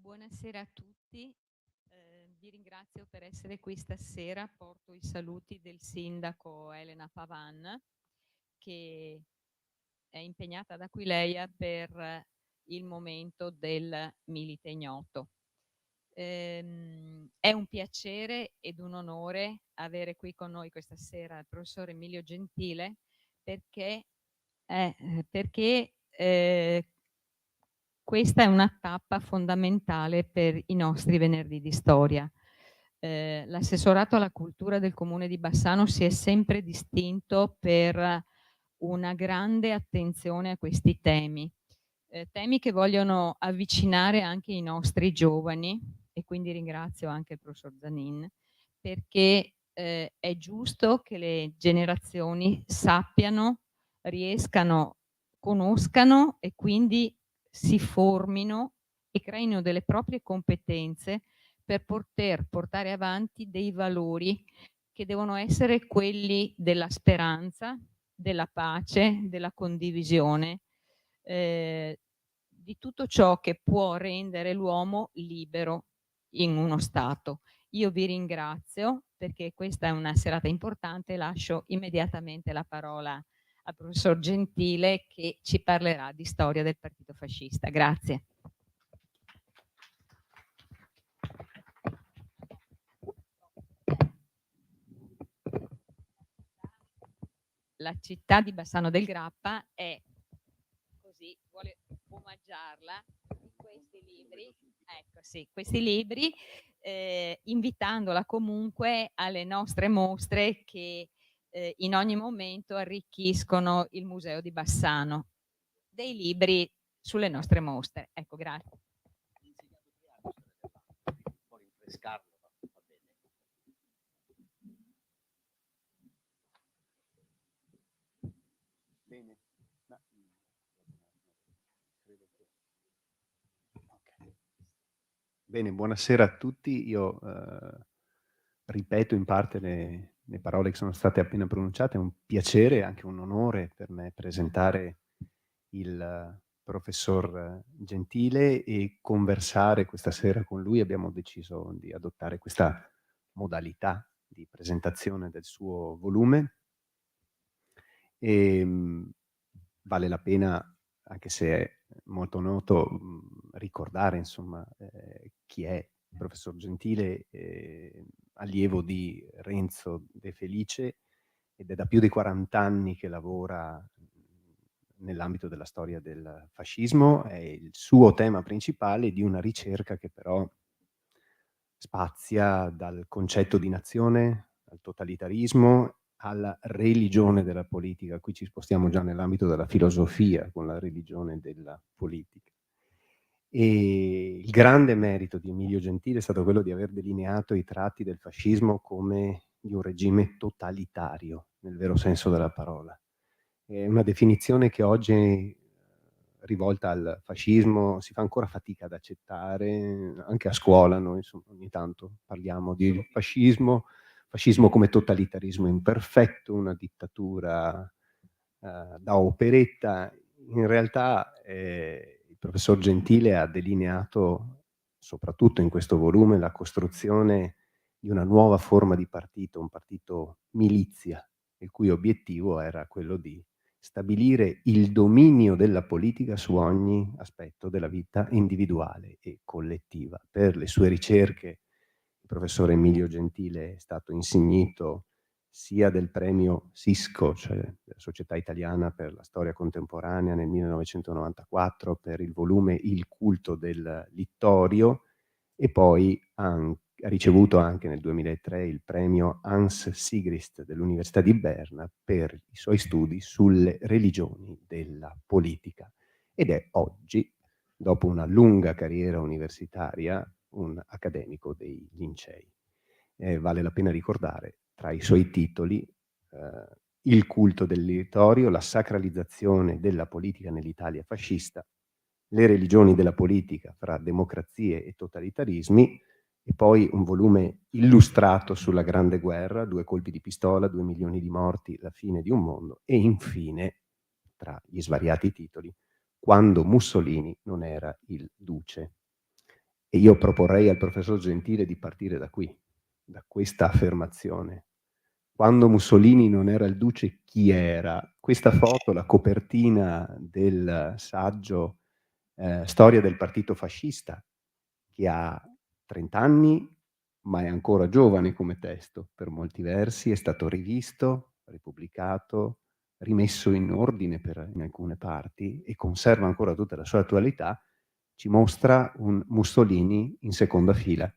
Buonasera a tutti, vi ringrazio per essere qui stasera. Porto i saluti del sindaco Elena Pavan, che è impegnata ad Aquileia per il momento del Milite Ignoto. È un piacere ed un onore avere qui con noi questa sera il professor Emilio Gentile, perché questa è una tappa fondamentale per i nostri venerdì di storia. L'assessorato alla cultura del comune di Bassano si è sempre distinto per una grande attenzione a questi temi, temi che vogliono avvicinare anche i nostri giovani, e quindi ringrazio anche il professor Zanin, perché è giusto che le generazioni sappiano, riescano, conoscano e quindi si formino e creino delle proprie competenze per poter portare avanti dei valori che devono essere quelli della speranza, della pace, della condivisione, di tutto ciò che può rendere l'uomo libero in uno Stato. Io vi ringrazio perché questa è una serata importante e lascio immediatamente la parola al professor Gentile, che ci parlerà di storia del partito fascista. Grazie. La città di Bassano del Grappa è, così vuole omaggiarla, di questi libri, ecco sì, questi libri, invitandola comunque alle nostre mostre che in ogni momento arricchiscono il Museo di Bassano, dei libri sulle nostre mostre. Ecco, grazie. Bene. Bene, buonasera a tutti. Io ripeto in parte le parole che sono state appena pronunciate. È un piacere e anche un onore per me presentare il professor Gentile e conversare questa sera con lui. Abbiamo deciso di adottare questa modalità di presentazione del suo volume. Vale la pena, anche se è molto noto, ricordare insomma chi è il professor Gentile, allievo di Renzo De Felice, ed è da più di 40 anni che lavora nell'ambito della storia del fascismo. È il suo tema principale di una ricerca che però spazia dal concetto di nazione al totalitarismo alla religione della politica. Qui ci spostiamo già nell'ambito della filosofia con la religione della politica. E il grande merito di Emilio Gentile è stato quello di aver delineato i tratti del fascismo come di un regime totalitario, nel vero senso della parola. È una definizione che oggi, rivolta al fascismo, si fa ancora fatica ad accettare. Anche a scuola noi insomma, ogni tanto parliamo di fascismo come totalitarismo imperfetto, una dittatura da operetta. In realtà il professor Gentile ha delineato, soprattutto in questo volume, la costruzione di una nuova forma di partito, un partito milizia, il cui obiettivo era quello di stabilire il dominio della politica su ogni aspetto della vita individuale e collettiva. Per le sue ricerche il professor Emilio Gentile è stato insignito sia del premio Sisco, cioè della Società Italiana per la Storia Contemporanea nel 1994, per il volume Il culto del Littorio, e poi ha ricevuto anche nel 2003 il premio Hans Sigrist dell'Università di Berna per i suoi studi sulle religioni della politica. Ed è oggi, dopo una lunga carriera universitaria, un accademico dei Lincei. Vale la pena ricordare tra i suoi titoli Il culto del territorio, la sacralizzazione della politica nell'Italia fascista, le religioni della politica fra democrazie e totalitarismi, e poi un volume illustrato sulla Grande Guerra, 2 colpi di pistola, 2 milioni di morti, la fine di un mondo, e infine, tra gli svariati titoli, Quando Mussolini non era il duce. E io proporrei al professor Gentile di partire da qui, da questa affermazione. Quando Mussolini non era il duce, chi era? Questa foto, la copertina del saggio Storia del partito fascista, che ha 30 anni, ma è ancora giovane come testo, per molti versi, è stato rivisto, ripubblicato, rimesso in ordine in alcune parti e conserva ancora tutta la sua attualità, ci mostra un Mussolini in seconda fila.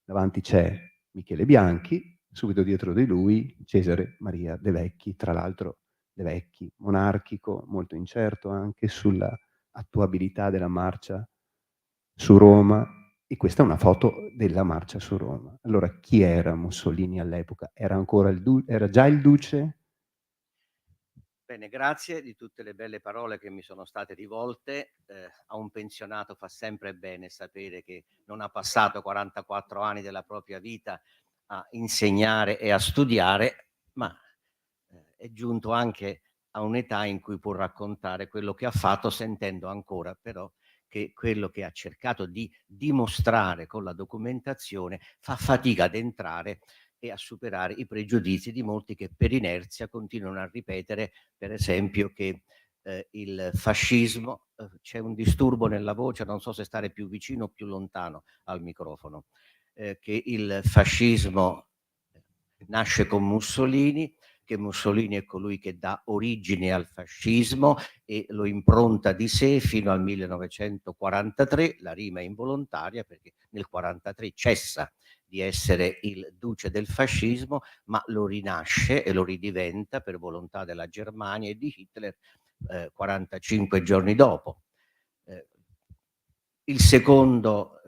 Davanti c'è Michele Bianchi, subito dietro di lui Cesare Maria De Vecchi, tra l'altro De Vecchi monarchico, molto incerto anche sulla attuabilità della marcia su Roma, e questa è una foto della marcia su Roma. Allora chi era Mussolini all'epoca? Era già il duce? Bene, grazie di tutte le belle parole che mi sono state rivolte. A un pensionato fa sempre bene sapere che non ha passato 44 anni della propria vita a insegnare e a studiare, ma è giunto anche a un'età in cui può raccontare quello che ha fatto, sentendo ancora però che quello che ha cercato di dimostrare con la documentazione fa fatica ad entrare e a superare i pregiudizi di molti che per inerzia continuano a ripetere, per esempio, che il fascismo, c'è un disturbo nella voce, non so se stare più vicino o più lontano al microfono, che il fascismo nasce con Mussolini, che Mussolini è colui che dà origine al fascismo e lo impronta di sé fino al 1943, la rima è involontaria perché nel 43 cessa di essere il duce del fascismo, ma lo rinasce e lo ridiventa per volontà della Germania e di Hitler 45 giorni dopo. Il secondo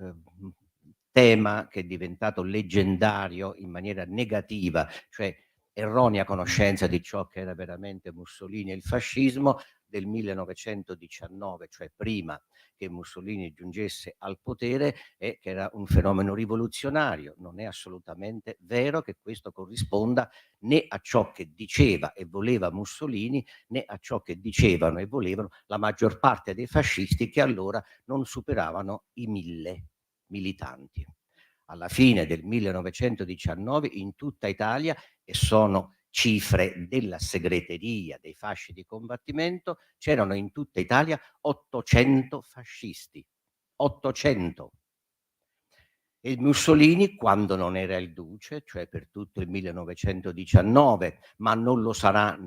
tema che è diventato leggendario in maniera negativa, cioè erronea conoscenza di ciò che era veramente Mussolini e il fascismo, del 1919, cioè prima che Mussolini giungesse al potere, e che era un fenomeno rivoluzionario. Non è assolutamente vero che questo corrisponda né a ciò che diceva e voleva Mussolini, né a ciò che dicevano e volevano la maggior parte dei fascisti, che allora non superavano i 1000 militanti. Alla fine del 1919 in tutta Italia, e sono cifre della segreteria dei fasci di combattimento, c'erano in tutta Italia 800 fascisti. 800. E Mussolini, quando non era il duce, cioè per tutto il 1919, ma non lo sarà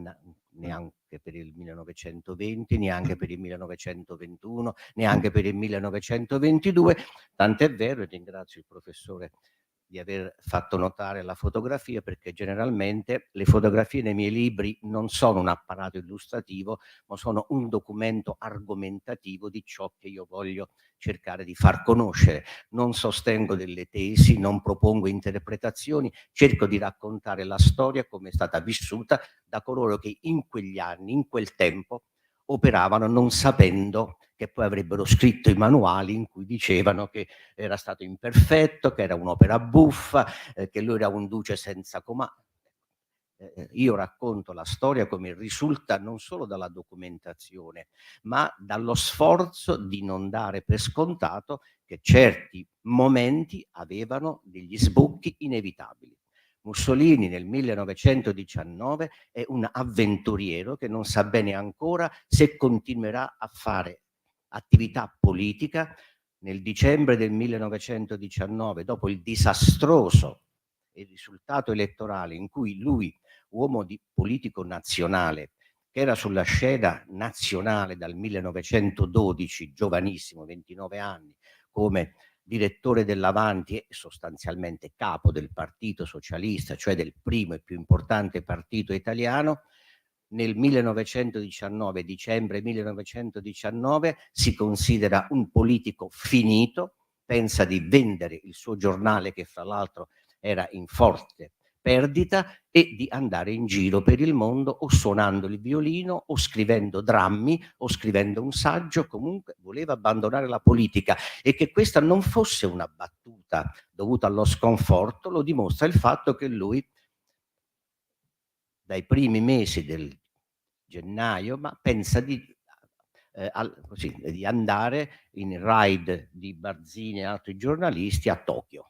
neanche per il 1920, neanche per il 1921, neanche per il 1922, tant'è vero, e ringrazio il professore di aver fatto notare la fotografia, perché generalmente le fotografie nei miei libri non sono un apparato illustrativo, ma sono un documento argomentativo di ciò che io voglio cercare di far conoscere. Non sostengo delle tesi, non propongo interpretazioni, cerco di raccontare la storia come è stata vissuta da coloro che in quegli anni, in quel tempo, operavano non sapendo che poi avrebbero scritto i manuali in cui dicevano che era stato imperfetto, che era un'opera buffa, che lui era un duce senza comando. Io racconto la storia come risulta non solo dalla documentazione, ma dallo sforzo di non dare per scontato che certi momenti avevano degli sbocchi inevitabili. Mussolini nel 1919 è un avventuriero che non sa bene ancora se continuerà a fare attività politica. Nel dicembre del 1919, dopo il disastroso risultato elettorale in cui lui, uomo politico nazionale, che era sulla scena nazionale dal 1912, giovanissimo, 29 anni, come direttore dell'Avanti e sostanzialmente capo del Partito Socialista, cioè del primo e più importante partito italiano, nel 1919, dicembre 1919, si considera un politico finito, pensa di vendere il suo giornale, che fra l'altro era in forte perdita, e di andare in giro per il mondo o suonando il violino o scrivendo drammi o scrivendo un saggio. Comunque voleva abbandonare la politica, e che questa non fosse una battuta dovuta allo sconforto lo dimostra il fatto che lui, dai primi mesi del gennaio, ma pensa di di andare in raid di Barzini e altri giornalisti a Tokyo.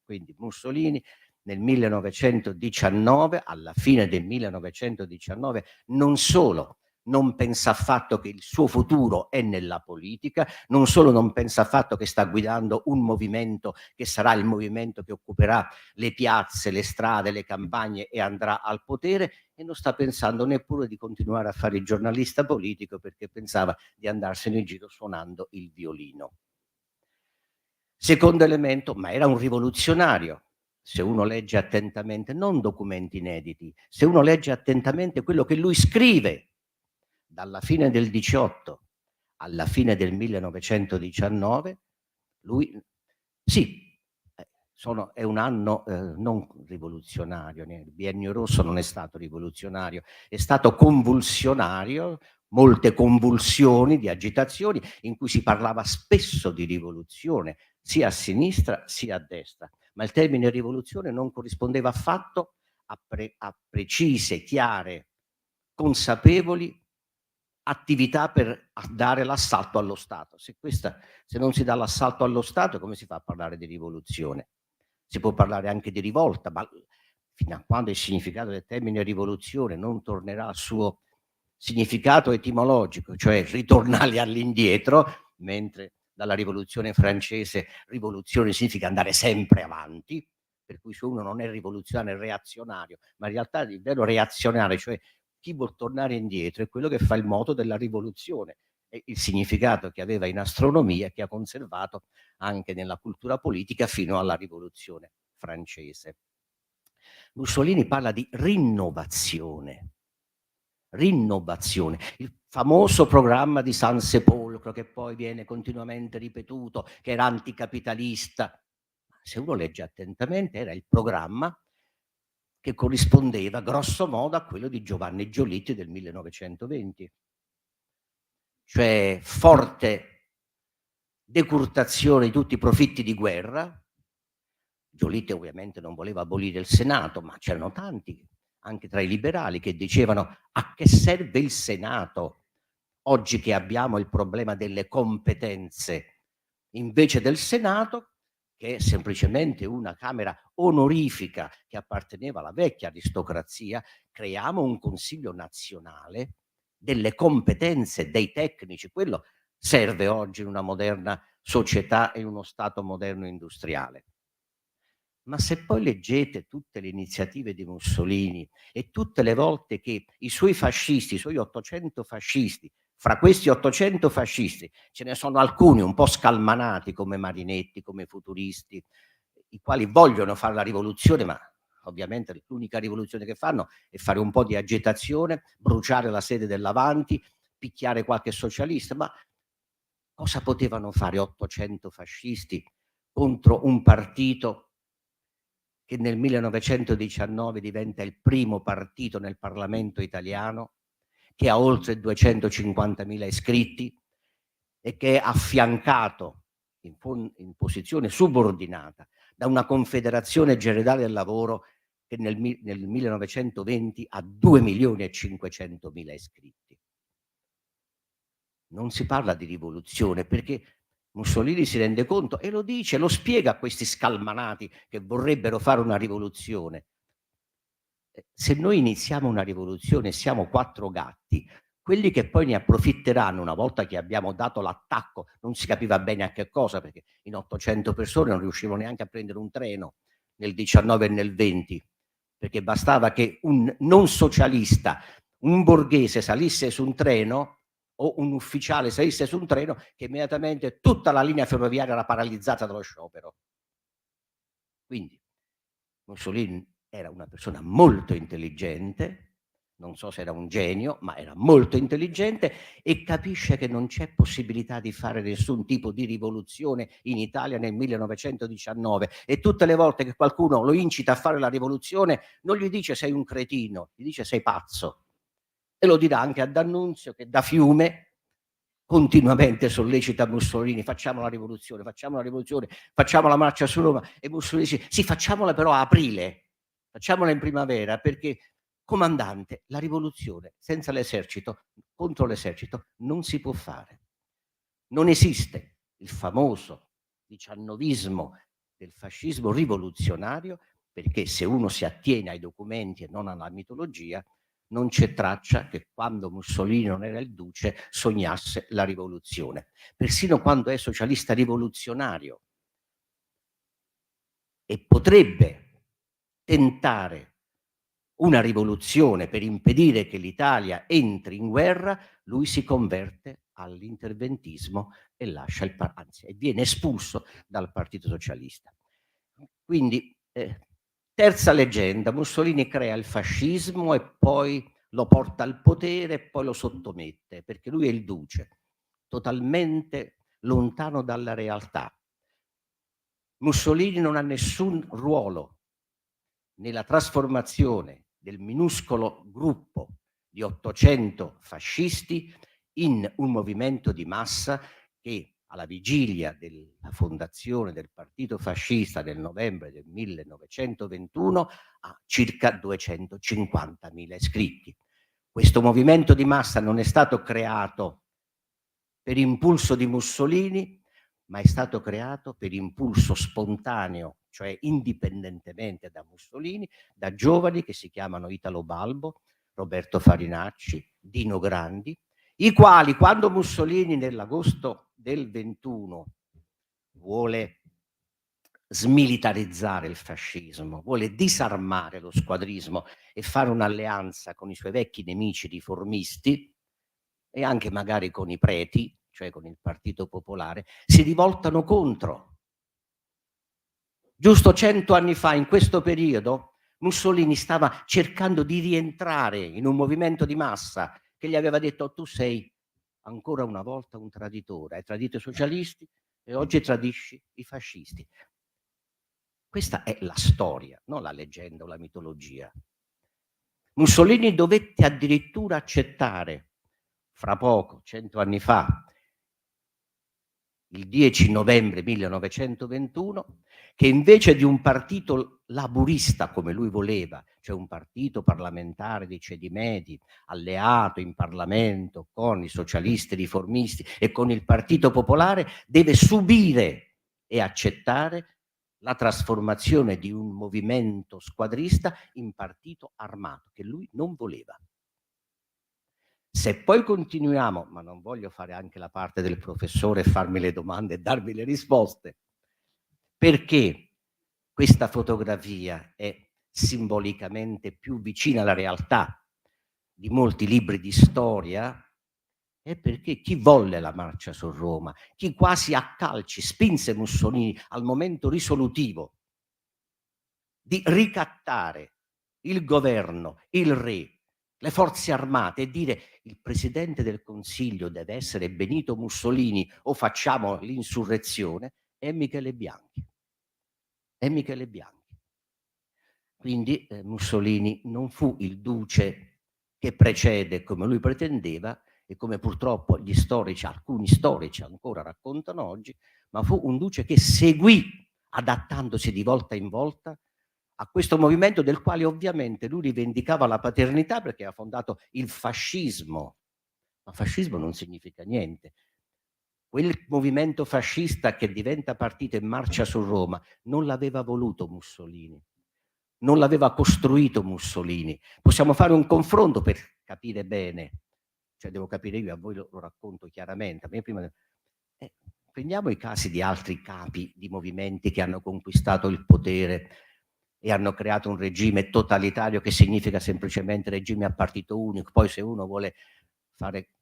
Quindi Mussolini nel 1919, alla fine del 1919, non solo non pensa affatto che il suo futuro è nella politica, non solo non pensa affatto che sta guidando un movimento che sarà il movimento che occuperà le piazze, le strade, le campagne e andrà al potere, e non sta pensando neppure di continuare a fare il giornalista politico, perché pensava di andarsene in giro suonando il violino. Secondo elemento, ma era un rivoluzionario. Se uno legge attentamente, non documenti inediti, se uno legge attentamente quello che lui scrive dalla fine del 18 alla fine del 1919, lui sì, è un anno non rivoluzionario, il biennio rosso non è stato rivoluzionario, è stato convulsionario, molte convulsioni di agitazioni in cui si parlava spesso di rivoluzione, sia a sinistra sia a destra, ma il termine rivoluzione non corrispondeva affatto a precise, chiare, consapevoli attività per dare l'assalto allo Stato. Se non si dà l'assalto allo Stato, come si fa a parlare di rivoluzione? Si può parlare anche di rivolta, ma fino a quando il significato del termine rivoluzione non tornerà al suo significato etimologico, cioè ritornare all'indietro, mentre dalla rivoluzione francese rivoluzione significa andare sempre avanti, per cui se uno non è rivoluzionario è reazionario, ma in realtà il vero reazionario, cioè chi vuol tornare indietro, è quello che fa il moto della rivoluzione, e il significato che aveva in astronomia, che ha conservato anche nella cultura politica fino alla rivoluzione francese. Mussolini parla di rinnovazione, il famoso programma di San Sepolcro, che poi viene continuamente ripetuto, che era anticapitalista. Se uno legge attentamente, era il programma che corrispondeva grosso modo a quello di Giovanni Giolitti del 1920, cioè forte decurtazione di tutti i profitti di guerra. Giolitti ovviamente non voleva abolire il Senato, ma c'erano tanti, anche tra i liberali, che dicevano: a che serve il Senato oggi che abbiamo il problema delle competenze? Invece del Senato, che è semplicemente una Camera onorifica che apparteneva alla vecchia aristocrazia, creiamo un Consiglio nazionale delle competenze dei tecnici. Quello serve oggi in una moderna società e in uno Stato moderno industriale. Ma se poi leggete tutte le iniziative di Mussolini e tutte le volte che i suoi fascisti, i suoi 800 fascisti, fra questi 800 fascisti ce ne sono alcuni un po' scalmanati come Marinetti, come futuristi, i quali vogliono fare la rivoluzione, ma ovviamente l'unica rivoluzione che fanno è fare un po' di agitazione, bruciare la sede dell'Avanti, picchiare qualche socialista. Ma cosa potevano fare 800 fascisti contro un partito che nel 1919 diventa il primo partito nel Parlamento italiano, che ha oltre 250.000 iscritti e che è affiancato in posizione subordinata da una Confederazione Generale del Lavoro che nel 1920 ha 2.500.000 iscritti. Non si parla di rivoluzione, perché Mussolini si rende conto e lo dice, lo spiega a questi scalmanati che vorrebbero fare una rivoluzione. Se noi iniziamo una rivoluzione e siamo 4 gatti, quelli che poi ne approfitteranno una volta che abbiamo dato l'attacco, non si capiva bene a che cosa, perché in 800 persone non riuscivano neanche a prendere un treno nel 19 e nel 20, perché bastava che un non socialista, un borghese salisse su un treno o un ufficiale salisse su un treno, che immediatamente tutta la linea ferroviaria era paralizzata dallo sciopero. Quindi Mussolini era una persona molto intelligente, non so se era un genio, ma era molto intelligente e capisce che non c'è possibilità di fare nessun tipo di rivoluzione in Italia nel 1919, e tutte le volte che qualcuno lo incita a fare la rivoluzione non gli dice sei un cretino, gli dice sei pazzo. E lo dirà anche a D'Annunzio, che da Fiume continuamente sollecita Mussolini: facciamo la rivoluzione, facciamo la marcia su Roma. E Mussolini dice: sì, facciamola però a aprile, facciamola in primavera, perché comandante, la rivoluzione senza l'esercito contro l'esercito non si può fare. Non esiste il famoso diciannovismo del fascismo rivoluzionario, perché se uno si attiene ai documenti e non alla mitologia, non c'è traccia che quando Mussolini non era il duce sognasse la rivoluzione. Persino quando è socialista rivoluzionario e potrebbe tentare una rivoluzione per impedire che l'Italia entri in guerra, lui si converte all'interventismo e lascia il anzi, e viene espulso dal Partito Socialista. Quindi, terza leggenda, Mussolini crea il fascismo e poi lo porta al potere e poi lo sottomette, perché lui è il duce, totalmente lontano dalla realtà. Mussolini non ha nessun ruolo nella trasformazione del minuscolo gruppo di 800 fascisti in un movimento di massa che alla vigilia della fondazione del partito fascista nel novembre del 1921 ha circa 250.000 iscritti. Questo movimento di massa non è stato creato per impulso di Mussolini, ma è stato creato per impulso spontaneo, cioè indipendentemente da Mussolini, da giovani che si chiamano Italo Balbo, Roberto Farinacci, Dino Grandi, i quali quando Mussolini nell'agosto del 21 vuole smilitarizzare il fascismo, vuole disarmare lo squadrismo e fare un'alleanza con i suoi vecchi nemici riformisti e anche magari con i preti, cioè con il Partito Popolare, si rivoltano contro. Giusto 100 anni fa, in questo periodo, Mussolini stava cercando di rientrare in un movimento di massa che gli aveva detto: tu sei ancora una volta un traditore, hai tradito i socialisti e oggi tradisci i fascisti. Questa è la storia, non la leggenda o la mitologia. Mussolini dovette addirittura accettare, fra poco, 100 anni fa, il 10 novembre 1921, che invece di un partito laburista come lui voleva, cioè un partito parlamentare dei ceti medi, alleato in Parlamento con i socialisti riformisti e con il Partito Popolare, deve subire e accettare la trasformazione di un movimento squadrista in partito armato, che lui non voleva. Se poi continuiamo, ma non voglio fare anche la parte del professore e farmi le domande e darvi le risposte, perché questa fotografia è simbolicamente più vicina alla realtà di molti libri di storia, è perché chi volle la marcia su Roma, chi quasi a calci spinse Mussolini al momento risolutivo di ricattare il governo, il re, le forze armate e dire il presidente del Consiglio deve essere Benito Mussolini o facciamo l'insurrezione, è Michele Bianchi. È Michele Bianchi. Quindi Mussolini non fu il duce che precede come lui pretendeva e come purtroppo gli storici, alcuni storici ancora raccontano oggi, ma fu un duce che seguì, adattandosi di volta in volta a questo movimento del quale ovviamente lui rivendicava la paternità perché ha fondato il fascismo. Ma fascismo non significa niente. Quel movimento fascista che diventa partito e marcia su Roma non l'aveva voluto Mussolini, non l'aveva costruito Mussolini. Possiamo fare un confronto per capire bene, cioè devo capire io, a voi lo racconto chiaramente. A me prima, prendiamo i casi di altri capi di movimenti che hanno conquistato il potere e hanno creato un regime totalitario che significa semplicemente regime a partito unico. Poi se uno vuole fare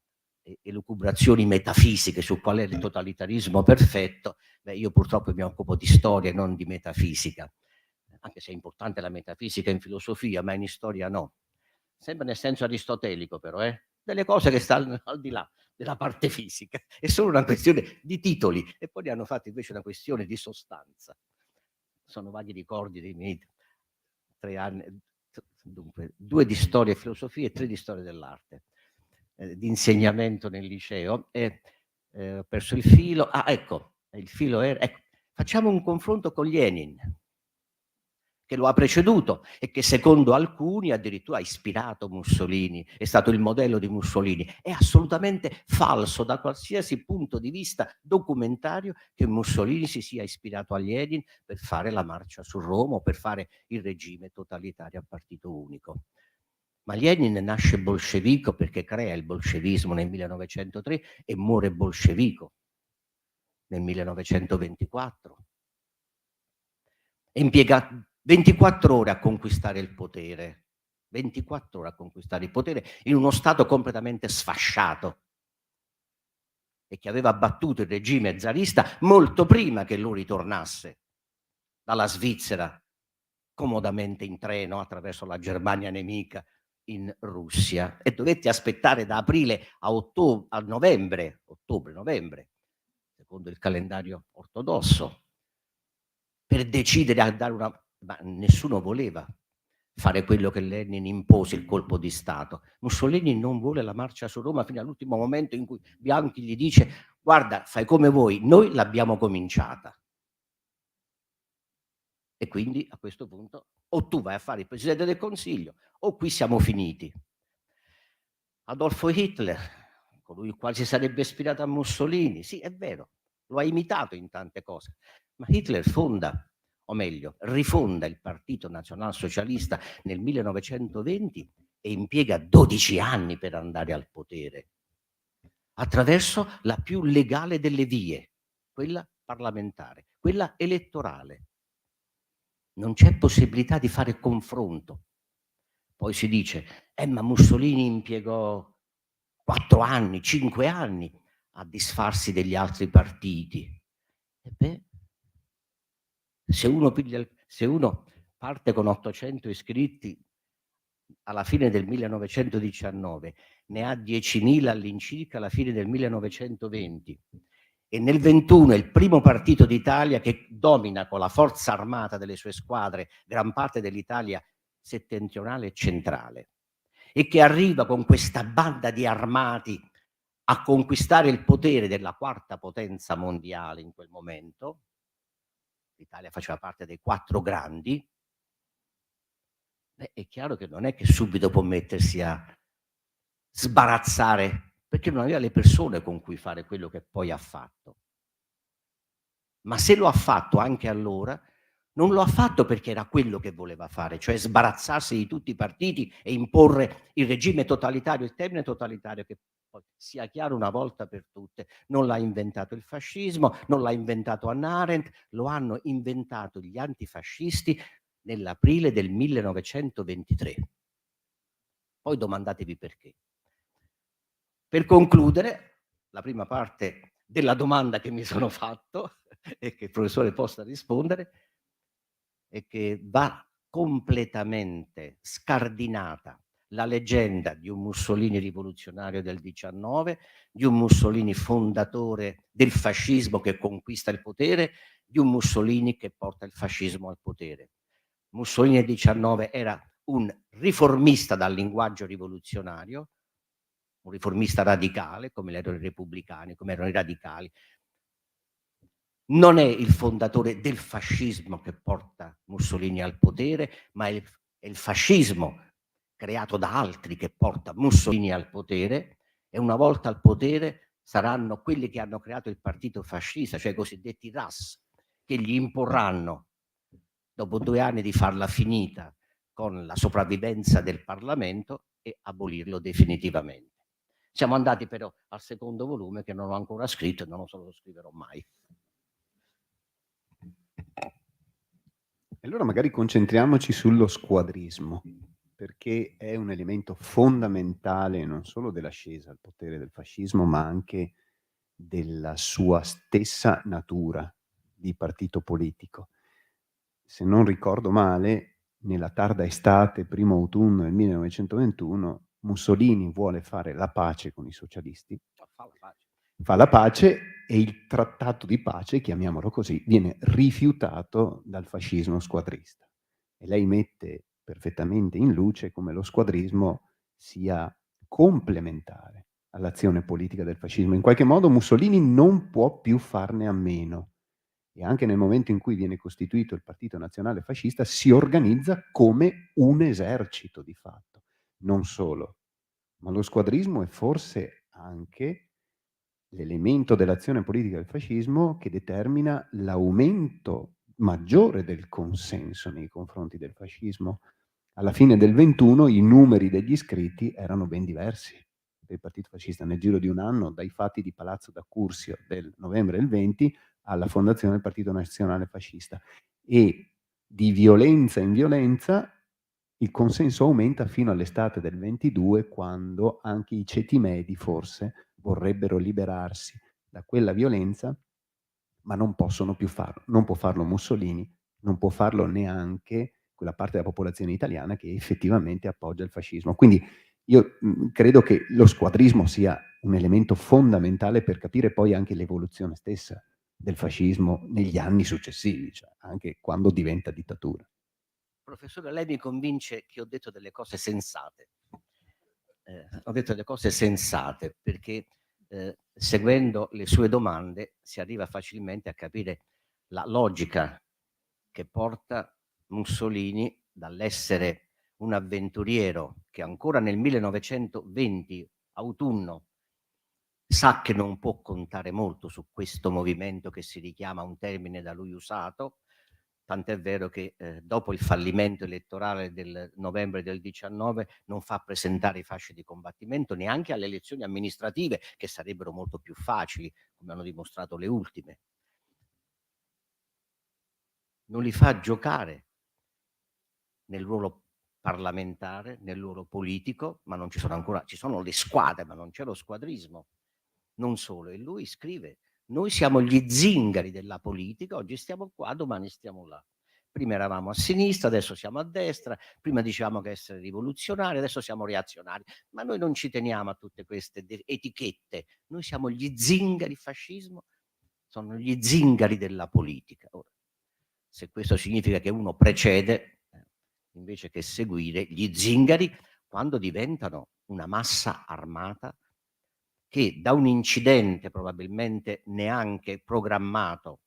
elucubrazioni metafisiche su qual è il totalitarismo perfetto, beh, io purtroppo mi occupo di storia e non di metafisica, anche se è importante la metafisica in filosofia, ma in storia no. Sempre nel senso aristotelico però, delle cose che stanno al di là della parte fisica. È solo una questione di titoli e poi ne hanno fatto invece una questione di sostanza. Sono vaghi ricordi dei miei 3 anni, dunque 2 di storia e filosofia e 3 di storia dell'arte, di insegnamento nel liceo e ho perso il filo. Ah, ecco, il filo era, ecco, facciamo un confronto con Lenin. che lo ha preceduto e che secondo alcuni addirittura ha ispirato Mussolini, è stato il modello di Mussolini. È assolutamente falso da qualsiasi punto di vista documentario che Mussolini si sia ispirato a Lenin per fare la marcia su Roma o per fare il regime totalitario a partito unico. Ma Lenin nasce bolscevico perché crea il bolscevismo nel 1903 e muore bolscevico nel 1924. E impiega 24 ore a conquistare il potere, 24 ore a conquistare il potere in uno Stato completamente sfasciato e che aveva abbattuto il regime zarista molto prima che lui ritornasse dalla Svizzera comodamente in treno attraverso la Germania nemica in Russia e dovette aspettare da aprile a novembre, ottobre-novembre, secondo il calendario ortodosso, per decidere a dare una... Ma nessuno voleva fare quello che Lenin impose, il colpo di Stato. Mussolini non vuole la marcia su Roma fino all'ultimo momento in cui Bianchi gli dice: guarda, fai come vuoi, noi l'abbiamo cominciata. E quindi a questo punto o tu vai a fare il Presidente del Consiglio o qui siamo finiti. Adolfo Hitler, colui il quale si sarebbe ispirato a Mussolini, sì, è vero, lo ha imitato in tante cose, ma Hitler fonda, o meglio, rifonda il Partito Nazionalsocialista nel 1920 e impiega 12 anni per andare al potere, attraverso la più legale delle vie, quella parlamentare, quella elettorale. Non c'è possibilità di fare confronto. Poi si dice, ma Mussolini impiegò 4 anni, 5 anni a disfarsi degli altri partiti. E beh, se uno parte con 800 iscritti alla fine del 1919, ne ha 10.000 all'incirca alla fine del 1920 e nel 21 è il primo partito d'Italia che domina con la forza armata delle sue squadre gran parte dell'Italia settentrionale e centrale e che arriva con questa banda di armati a conquistare il potere della quarta potenza mondiale in quel momento. L'Italia faceva parte dei 4 grandi. Beh, è chiaro che non è che subito può mettersi a sbarazzare, perché non aveva le persone con cui fare quello che poi ha fatto. Ma se lo ha fatto anche allora, non lo ha fatto perché era quello che voleva fare, cioè sbarazzarsi di tutti i partiti e imporre il regime totalitario, il termine totalitario che poi sia chiaro una volta per tutte, non l'ha inventato il fascismo, non l'ha inventato Hannah Arendt, lo hanno inventato gli antifascisti nell'aprile del 1923. Poi domandatevi perché. Per concludere, la prima parte della domanda che mi sono fatto e che il professore possa rispondere è che va completamente scardinata la leggenda di un Mussolini rivoluzionario del 19, di un Mussolini fondatore del fascismo che conquista il potere, di un Mussolini che porta il fascismo al potere. Mussolini del 19 era un riformista dal linguaggio rivoluzionario, un riformista radicale, come erano i repubblicani, come erano i radicali. Non è il fondatore del fascismo che porta Mussolini al potere, ma è il fascismo creato da altri che porta Mussolini al potere, e una volta al potere saranno quelli che hanno creato il partito fascista, cioè i cosiddetti RAS, che gli imporranno, dopo 2 anni di farla finita con la sopravvivenza del Parlamento, e abolirlo definitivamente. Siamo andati però al secondo volume che non ho ancora scritto e non lo scriverò mai. Allora magari concentriamoci sullo squadrismo, perché è un elemento fondamentale non solo dell'ascesa al potere del fascismo, ma anche della sua stessa natura di partito politico. Se non ricordo male, nella tarda estate, primo autunno del 1921, Mussolini vuole fare la pace con i socialisti, fa la pace e il trattato di pace, chiamiamolo così, viene rifiutato dal fascismo squadrista. E lei mette perfettamente in luce come lo squadrismo sia complementare all'azione politica del fascismo. In qualche modo Mussolini non può più farne a meno. e anche nel momento in cui viene costituito il Partito Nazionale Fascista si organizza come un esercito di fatto. Non solo, ma lo squadrismo è forse anche l'elemento dell'azione politica del fascismo che determina l'aumento maggiore del consenso nei confronti del fascismo. Alla fine del 21 i numeri degli iscritti erano ben diversi del Partito Fascista nel giro di un anno, dai fatti di Palazzo d'Accursio del novembre del 20 alla fondazione del Partito Nazionale Fascista. E di violenza in violenza il consenso aumenta fino all'estate del 22, quando anche i ceti medi forse vorrebbero liberarsi da quella violenza, ma non possono più farlo. Non può farlo Mussolini, non può farlo neanche quella parte della popolazione italiana che effettivamente appoggia il fascismo. Quindi io credo che lo squadrismo sia un elemento fondamentale per capire poi anche l'evoluzione stessa del fascismo negli anni successivi, cioè anche quando diventa dittatura. Professore, lei mi convince che ho detto delle cose sensate. Ho detto delle cose sensate perché seguendo le sue domande si arriva facilmente a capire la logica che porta Mussolini dall'essere un avventuriero che ancora nel 1920 autunno sa che non può contare molto su questo movimento che si richiama a un termine da lui usato, tant'è vero che dopo il fallimento elettorale del novembre del 19 non fa presentare i fasci di combattimento neanche alle elezioni amministrative, che sarebbero molto più facili, come hanno dimostrato le ultime. Non li fa giocare nel ruolo parlamentare, nel ruolo politico, ma non ci sono ancora, ci sono le squadre, ma non c'è lo squadrismo. Non solo, e lui scrive: noi siamo gli zingari della politica, oggi stiamo qua, domani stiamo là. Prima eravamo a sinistra, adesso siamo a destra, prima dicevamo che essere rivoluzionari, adesso siamo reazionari, ma noi non ci teniamo a tutte queste etichette, noi siamo gli zingari, il fascismo sono gli zingari della politica. Ora, se questo significa che uno precede invece che seguire, gli zingari, quando diventano una massa armata che da un incidente probabilmente neanche programmato,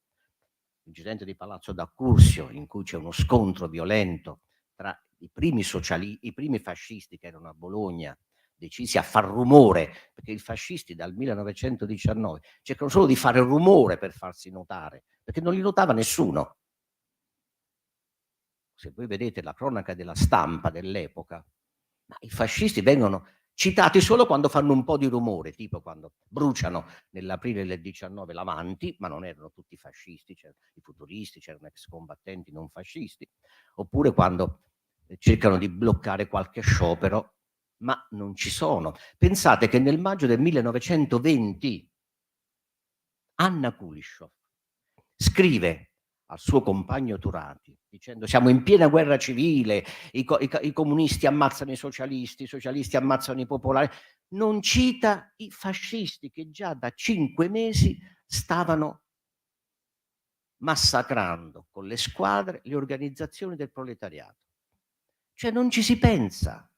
l'incidente di Palazzo d'Accursio, in cui c'è uno scontro violento tra i primi fascisti che erano a Bologna, decisi a far rumore, perché i fascisti dal 1919 cercano solo di fare rumore per farsi notare, perché non li notava nessuno. Se voi vedete la cronaca della stampa dell'epoca, i fascisti vengono citati solo quando fanno un po' di rumore, tipo quando bruciano nell'aprile del 19 l'Avanti, ma non erano tutti fascisti, c'erano i futuristi, c'erano ex combattenti non fascisti, oppure quando cercano di bloccare qualche sciopero, ma non ci sono. Pensate che nel maggio del 1920 Anna Kulishov scrive al suo compagno Turati dicendo: siamo in piena guerra civile, i comunisti ammazzano i socialisti ammazzano i popolari. Non cita i fascisti che già da 5 mesi stavano massacrando con le squadre le organizzazioni del proletariato. Cioè non ci si pensa.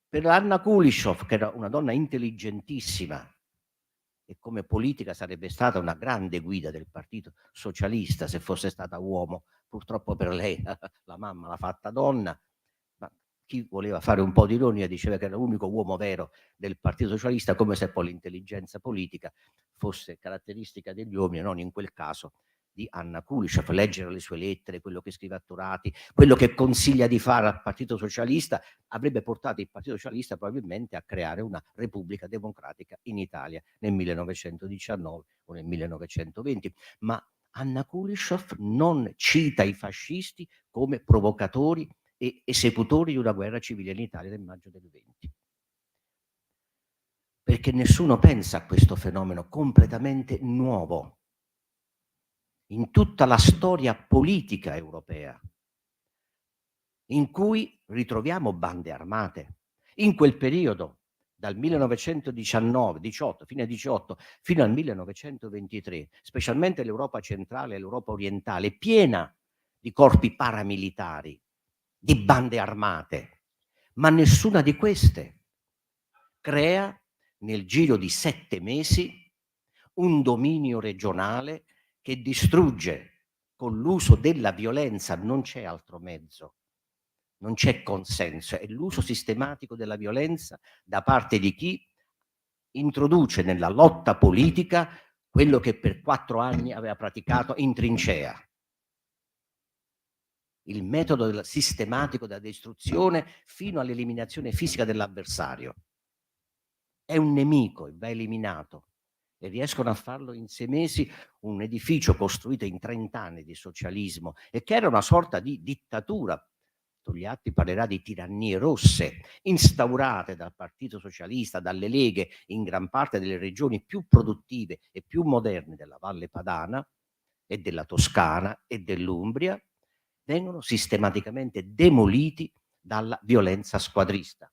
Per Anna Kulishov, che era una donna intelligentissima e come politica sarebbe stata una grande guida del Partito Socialista se fosse stata uomo, purtroppo per lei la mamma l'ha fatta donna, ma chi voleva fare un po' di ironia diceva che era l'unico uomo vero del Partito Socialista, come se poi l'intelligenza politica fosse caratteristica degli uomini, non in quel caso di Anna Kulishov. Leggere le sue lettere, quello che scrive a Turati, quello che consiglia di fare al Partito Socialista, avrebbe portato il Partito Socialista probabilmente a creare una Repubblica Democratica in Italia nel 1919 o nel 1920. Ma Anna Kulishov non cita i fascisti come provocatori e esecutori di una guerra civile in Italia nel maggio del 20. Perché nessuno pensa a questo fenomeno completamente nuovo in tutta la storia politica europea, in cui ritroviamo bande armate. In quel periodo, dal 1918, fine 18, fino al 1923, specialmente l'Europa centrale e l'Europa orientale, è piena di corpi paramilitari, di bande armate, ma nessuna di queste crea nel giro di 7 mesi un dominio regionale che distrugge con l'uso della violenza, non c'è altro mezzo, non c'è consenso, è l'uso sistematico della violenza da parte di chi introduce nella lotta politica quello che per 4 anni aveva praticato in trincea. Il metodo sistematico della distruzione fino all'eliminazione fisica dell'avversario. È un nemico e va eliminato. E riescono a farlo in 6 mesi, un edificio costruito in 30 anni di socialismo e che era una sorta di dittatura. Togliatti parlerà di tirannie rosse instaurate dal Partito Socialista, dalle leghe in gran parte delle regioni più produttive e più moderne della Valle Padana e della Toscana e dell'Umbria, vengono sistematicamente demoliti dalla violenza squadrista.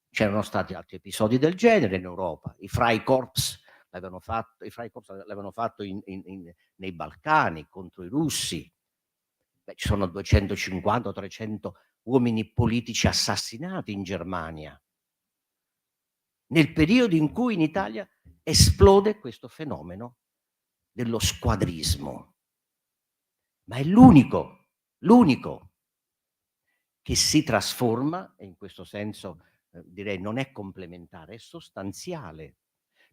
C'erano stati altri episodi del genere in Europa, i Freikorps l'avevano fatto nei Balcani contro i russi. Beh, ci sono 250 o 300 uomini politici assassinati in Germania, nel periodo in cui in Italia esplode questo fenomeno dello squadrismo. Ma è l'unico che si trasforma, e in questo senso direi non è complementare, è sostanziale.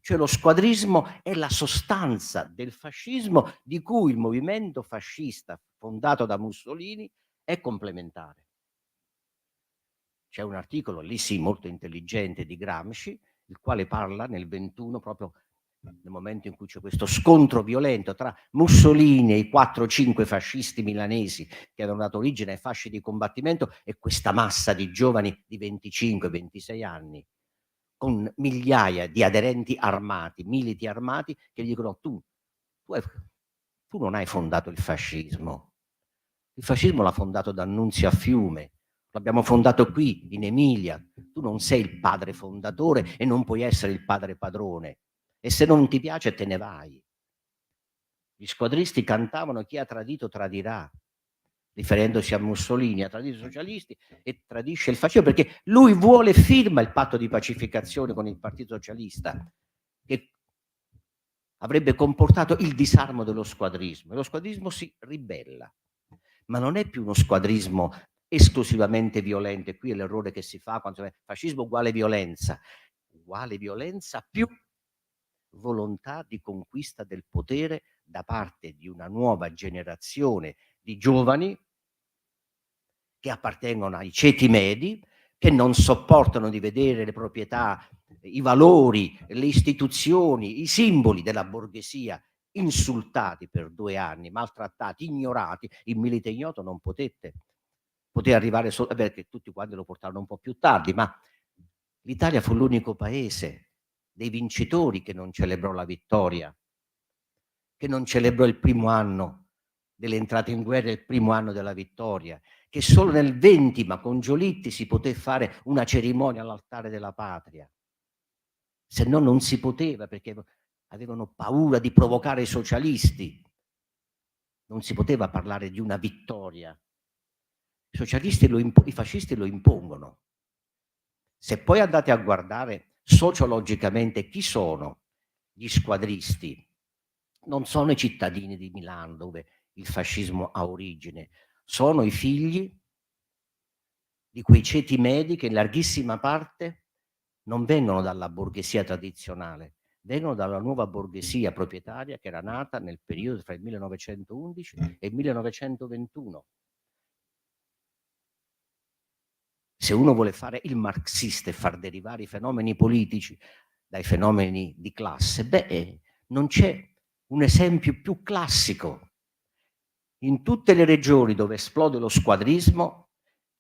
Cioè lo squadrismo è la sostanza del fascismo di cui il movimento fascista fondato da Mussolini è complementare. C'è un articolo, lì sì, molto intelligente, di Gramsci, il quale parla nel 21 proprio nel momento in cui c'è questo scontro violento tra Mussolini e i 4-5 fascisti milanesi che avevano dato origine ai fasci di combattimento e questa massa di giovani di 25-26 anni con migliaia di aderenti armati, militi armati che gli dicono tu non hai fondato il fascismo l'ha fondato D'Annunzio a Fiume, l'abbiamo fondato qui in Emilia, tu non sei il padre fondatore e non puoi essere il padre padrone. E se non ti piace te ne vai. Gli squadristi cantavano chi ha tradito tradirà, riferendosi a Mussolini, ha tradito i socialisti e tradisce il fascismo, perché lui vuole firma il patto di pacificazione con il Partito Socialista, che avrebbe comportato il disarmo dello squadrismo. E lo squadrismo si ribella, ma non è più uno squadrismo esclusivamente violento. E qui è l'errore che si fa quando fascismo uguale violenza più volontà di conquista del potere da parte di una nuova generazione di giovani che appartengono ai ceti medi, che non sopportano di vedere le proprietà, i valori, le istituzioni, i simboli della borghesia insultati per 2 anni, maltrattati, ignorati. Il milite ignoto non poteva arrivare solo perché tutti quanti lo portarono un po' più tardi, ma l'Italia fu l'unico paese dei vincitori che non celebrò la vittoria, che non celebrò il primo anno dell'entrata in guerra, il primo anno della vittoria, che solo nel 20, ma con Giolitti, si poté fare una cerimonia all'altare della patria. Se no non si poteva, perché avevano paura di provocare i socialisti. Non si poteva parlare di una vittoria. I fascisti lo impongono. Se poi andate a guardare sociologicamente chi sono gli squadristi, non sono i cittadini di Milano dove il fascismo ha origine, sono i figli di quei ceti medi che in larghissima parte non vengono dalla borghesia tradizionale, vengono dalla nuova borghesia proprietaria che era nata nel periodo tra il 1911 e il 1921. Se uno vuole fare il marxista e far derivare i fenomeni politici dai fenomeni di classe, non c'è un esempio più classico. In tutte le regioni dove esplode lo squadrismo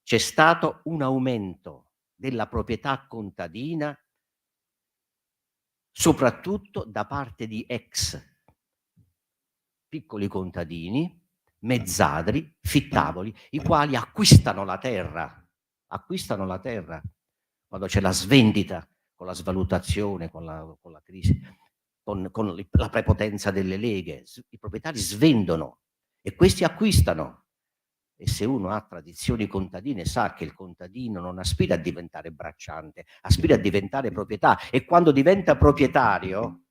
c'è stato un aumento della proprietà contadina, soprattutto da parte di ex piccoli contadini, mezzadri, fittavoli, i quali acquistano la terra quando c'è la svendita, con la svalutazione, con la crisi, con la prepotenza delle leghe. I proprietari svendono e questi acquistano. E se uno ha tradizioni contadine sa che il contadino non aspira a diventare bracciante, aspira a diventare proprietà, e quando diventa proprietario,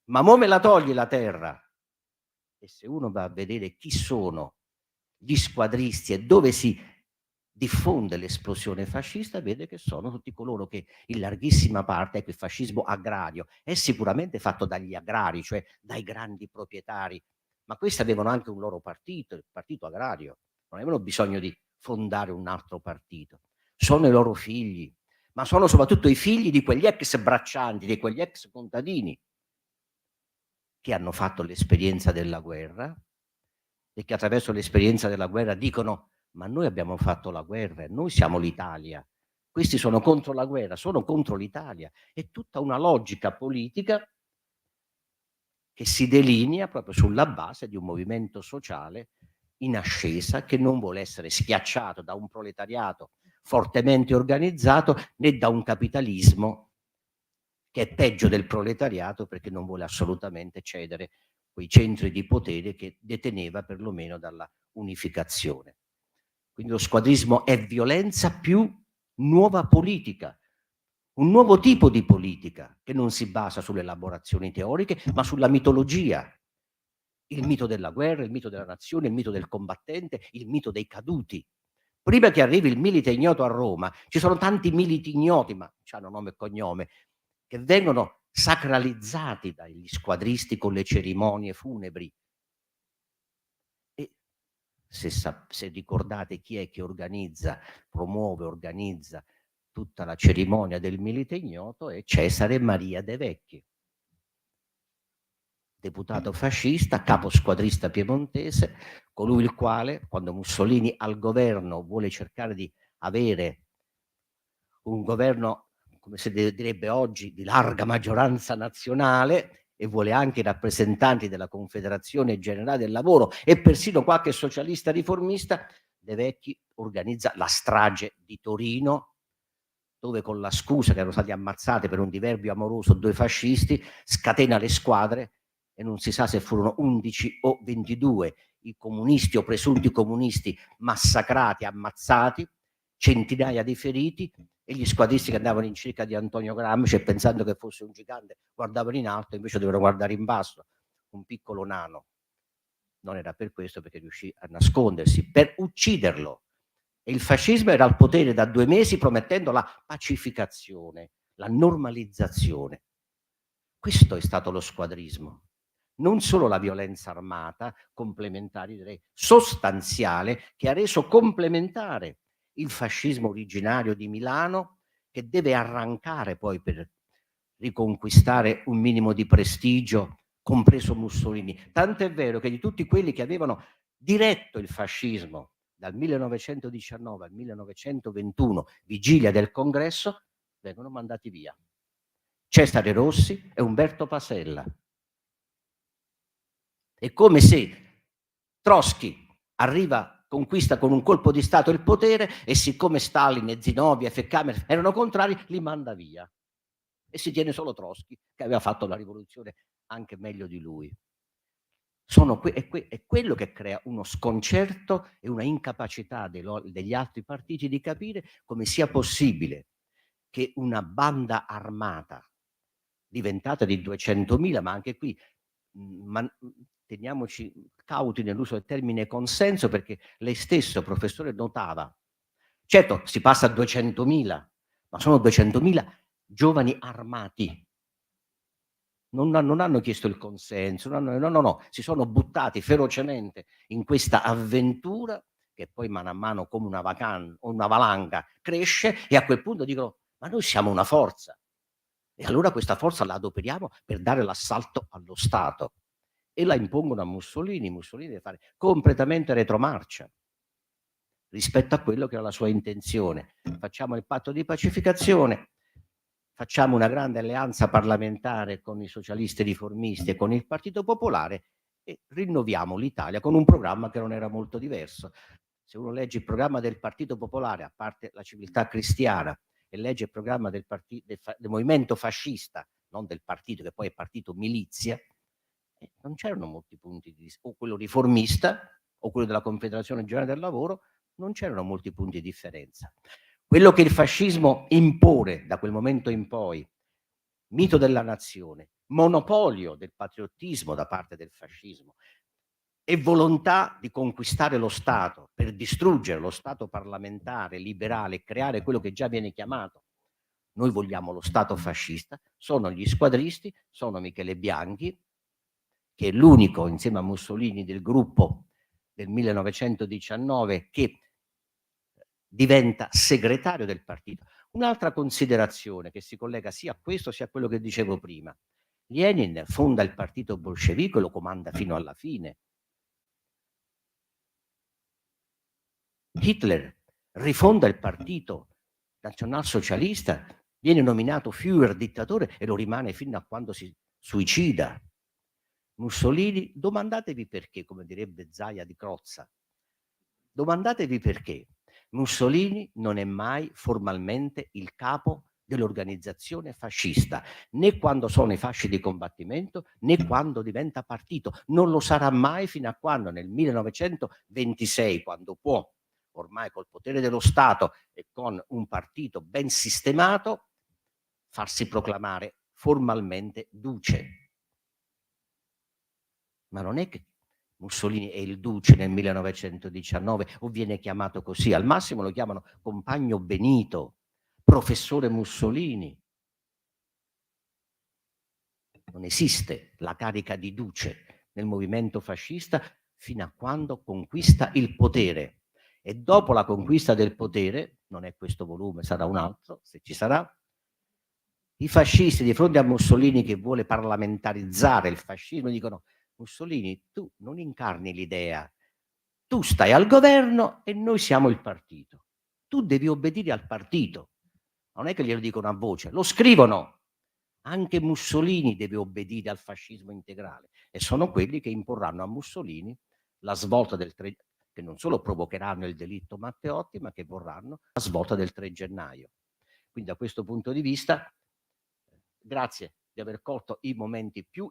ma mo me la togli la terra, E se uno va a vedere chi sono gli squadristi e dove si diffonde l'esplosione fascista, vede che sono tutti coloro che in larghissima parte, ecco, il fascismo agrario è sicuramente fatto dagli agrari, cioè dai grandi proprietari, ma questi avevano anche un loro partito, il partito agrario, non avevano bisogno di fondare un altro partito. Sono i loro figli, ma sono soprattutto i figli di quegli ex braccianti, di quegli ex contadini che hanno fatto l'esperienza della guerra e che attraverso l'esperienza della guerra dicono: ma noi abbiamo fatto la guerra, noi siamo l'Italia, questi sono contro la guerra, sono contro l'Italia. È tutta una logica politica che si delinea proprio sulla base di un movimento sociale in ascesa che non vuole essere schiacciato da un proletariato fortemente organizzato né da un capitalismo che è peggio del proletariato perché non vuole assolutamente cedere quei centri di potere che deteneva perlomeno dalla unificazione. Quindi lo squadrismo è violenza più nuova politica, un nuovo tipo di politica che non si basa sulle elaborazioni teoriche, ma sulla mitologia. Il mito della guerra, il mito della nazione, il mito del combattente, il mito dei caduti. Prima che arrivi il milite ignoto a Roma, ci sono tanti militi ignoti, ma hanno nome e cognome, che vengono sacralizzati dagli squadristi con le cerimonie funebri. E se ricordate chi è che organizza tutta la cerimonia del milite ignoto, è Cesare Maria De Vecchi, deputato fascista, capo squadrista piemontese, colui il quale, quando Mussolini al governo vuole cercare di avere un governo, come si direbbe oggi, di larga maggioranza nazionale, e vuole anche i rappresentanti della Confederazione Generale del Lavoro e persino qualche socialista riformista, De Vecchi organizza la strage di Torino, dove con la scusa che erano stati ammazzati per un diverbio amoroso 2 fascisti, scatena le squadre e non si sa se furono 11 o 22 i comunisti o presunti comunisti massacrati, ammazzati, centinaia di feriti, e gli squadristi che andavano in cerca di Antonio Gramsci e pensando che fosse un gigante guardavano in alto, invece dovevano guardare in basso, un piccolo nano. Non era per questo, perché riuscì a nascondersi per ucciderlo. E il fascismo era al potere da 2 mesi promettendo la pacificazione, la normalizzazione. Questo è stato lo squadrismo. Non solo la violenza armata, complementare, direi sostanziale, che ha reso complementare il fascismo originario di Milano, che deve arrancare poi per riconquistare un minimo di prestigio, compreso Mussolini. Tanto è vero che di tutti quelli che avevano diretto il fascismo dal 1919 al 1921, vigilia del congresso, vengono mandati via. Cesare Rossi e Umberto Pasella. È come se Trotsky conquista con un colpo di Stato il potere e siccome Stalin e Zinoviev e Kamerad erano contrari, li manda via. E si tiene solo Trotsky, che aveva fatto la rivoluzione anche meglio di lui. È quello che crea uno sconcerto e una incapacità degli altri partiti di capire come sia possibile che una banda armata diventata di 200.000, ma anche qui teniamoci cauti nell'uso del termine consenso, perché lei stesso, professore, notava, certo si passa a 200.000, ma sono 200.000 giovani armati. Non hanno chiesto il consenso, no, si sono buttati ferocemente in questa avventura che poi mano a mano come una valanga cresce, e a quel punto dicono: ma noi siamo una forza, e allora questa forza la adoperiamo per dare l'assalto allo Stato, e la impongono a Mussolini. Mussolini deve fare completamente retromarcia rispetto a quello che era la sua intenzione. Facciamo il patto di pacificazione, facciamo una grande alleanza parlamentare con i socialisti riformisti e con il Partito Popolare e rinnoviamo l'Italia con un programma che non era molto diverso. Se uno legge il programma del Partito Popolare, a parte la civiltà cristiana, e legge il programma del movimento fascista, non del partito, che poi è partito milizia, non c'erano molti punti di o quello riformista o quello della Confederazione Generale del Lavoro, non c'erano molti punti di differenza. Quello che il fascismo impone da quel momento in poi, mito della nazione, monopolio del patriottismo da parte del fascismo, e volontà di conquistare lo Stato per distruggere lo Stato parlamentare, liberale e creare quello che già viene chiamato, noi vogliamo lo Stato fascista, sono gli squadristi, sono Michele Bianchi, che è l'unico insieme a Mussolini del gruppo del 1919 che diventa segretario del partito. Un'altra considerazione che si collega sia a questo sia a quello che dicevo prima. Lenin fonda il partito bolscevico e lo comanda fino alla fine. Hitler rifonda il partito nazionalsocialista, viene nominato Führer dittatore e lo rimane fino a quando si suicida. Mussolini, domandatevi perché, come direbbe Zaia di Crozza, domandatevi perché Mussolini non è mai formalmente il capo dell'organizzazione fascista, né quando sono i fasci di combattimento, né quando diventa partito. Non lo sarà mai fino a quando nel 1926, quando può, ormai col potere dello Stato e con un partito ben sistemato, farsi proclamare formalmente duce. Ma non è che Mussolini è il duce nel 1919 o viene chiamato così, al massimo lo chiamano compagno Benito, professore Mussolini. Non esiste la carica di duce nel movimento fascista fino a quando conquista il potere. E dopo la conquista del potere, non è questo volume, sarà un altro, se ci sarà, i fascisti di fronte a Mussolini che vuole parlamentarizzare il fascismo dicono: Mussolini, tu non incarni l'idea, tu stai al governo e noi siamo il partito, tu devi obbedire al partito. Non è che glielo dicono a voce, lo scrivono. Anche Mussolini deve obbedire al fascismo integrale e sono quelli che imporranno a Mussolini la svolta del 3, che non solo provocheranno il delitto Matteotti, ma che vorranno la svolta del 3 gennaio. Quindi da questo punto di vista, grazie di aver colto i momenti più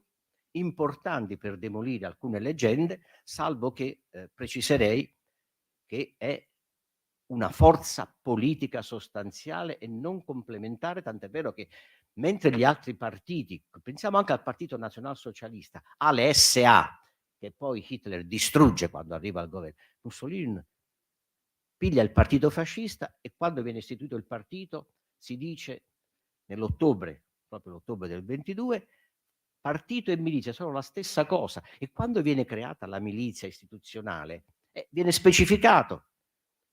importanti per demolire alcune leggende, salvo che preciserei che è una forza politica sostanziale e non complementare, tant'è vero che mentre gli altri partiti, pensiamo anche al Partito Nazionalsocialista, ha le SA, che poi Hitler distrugge quando arriva al governo, Mussolini piglia il partito fascista e quando viene istituito il partito si dice nell'ottobre, proprio l'ottobre del 22, partito e milizia sono la stessa cosa e quando viene creata la milizia istituzionale viene specificato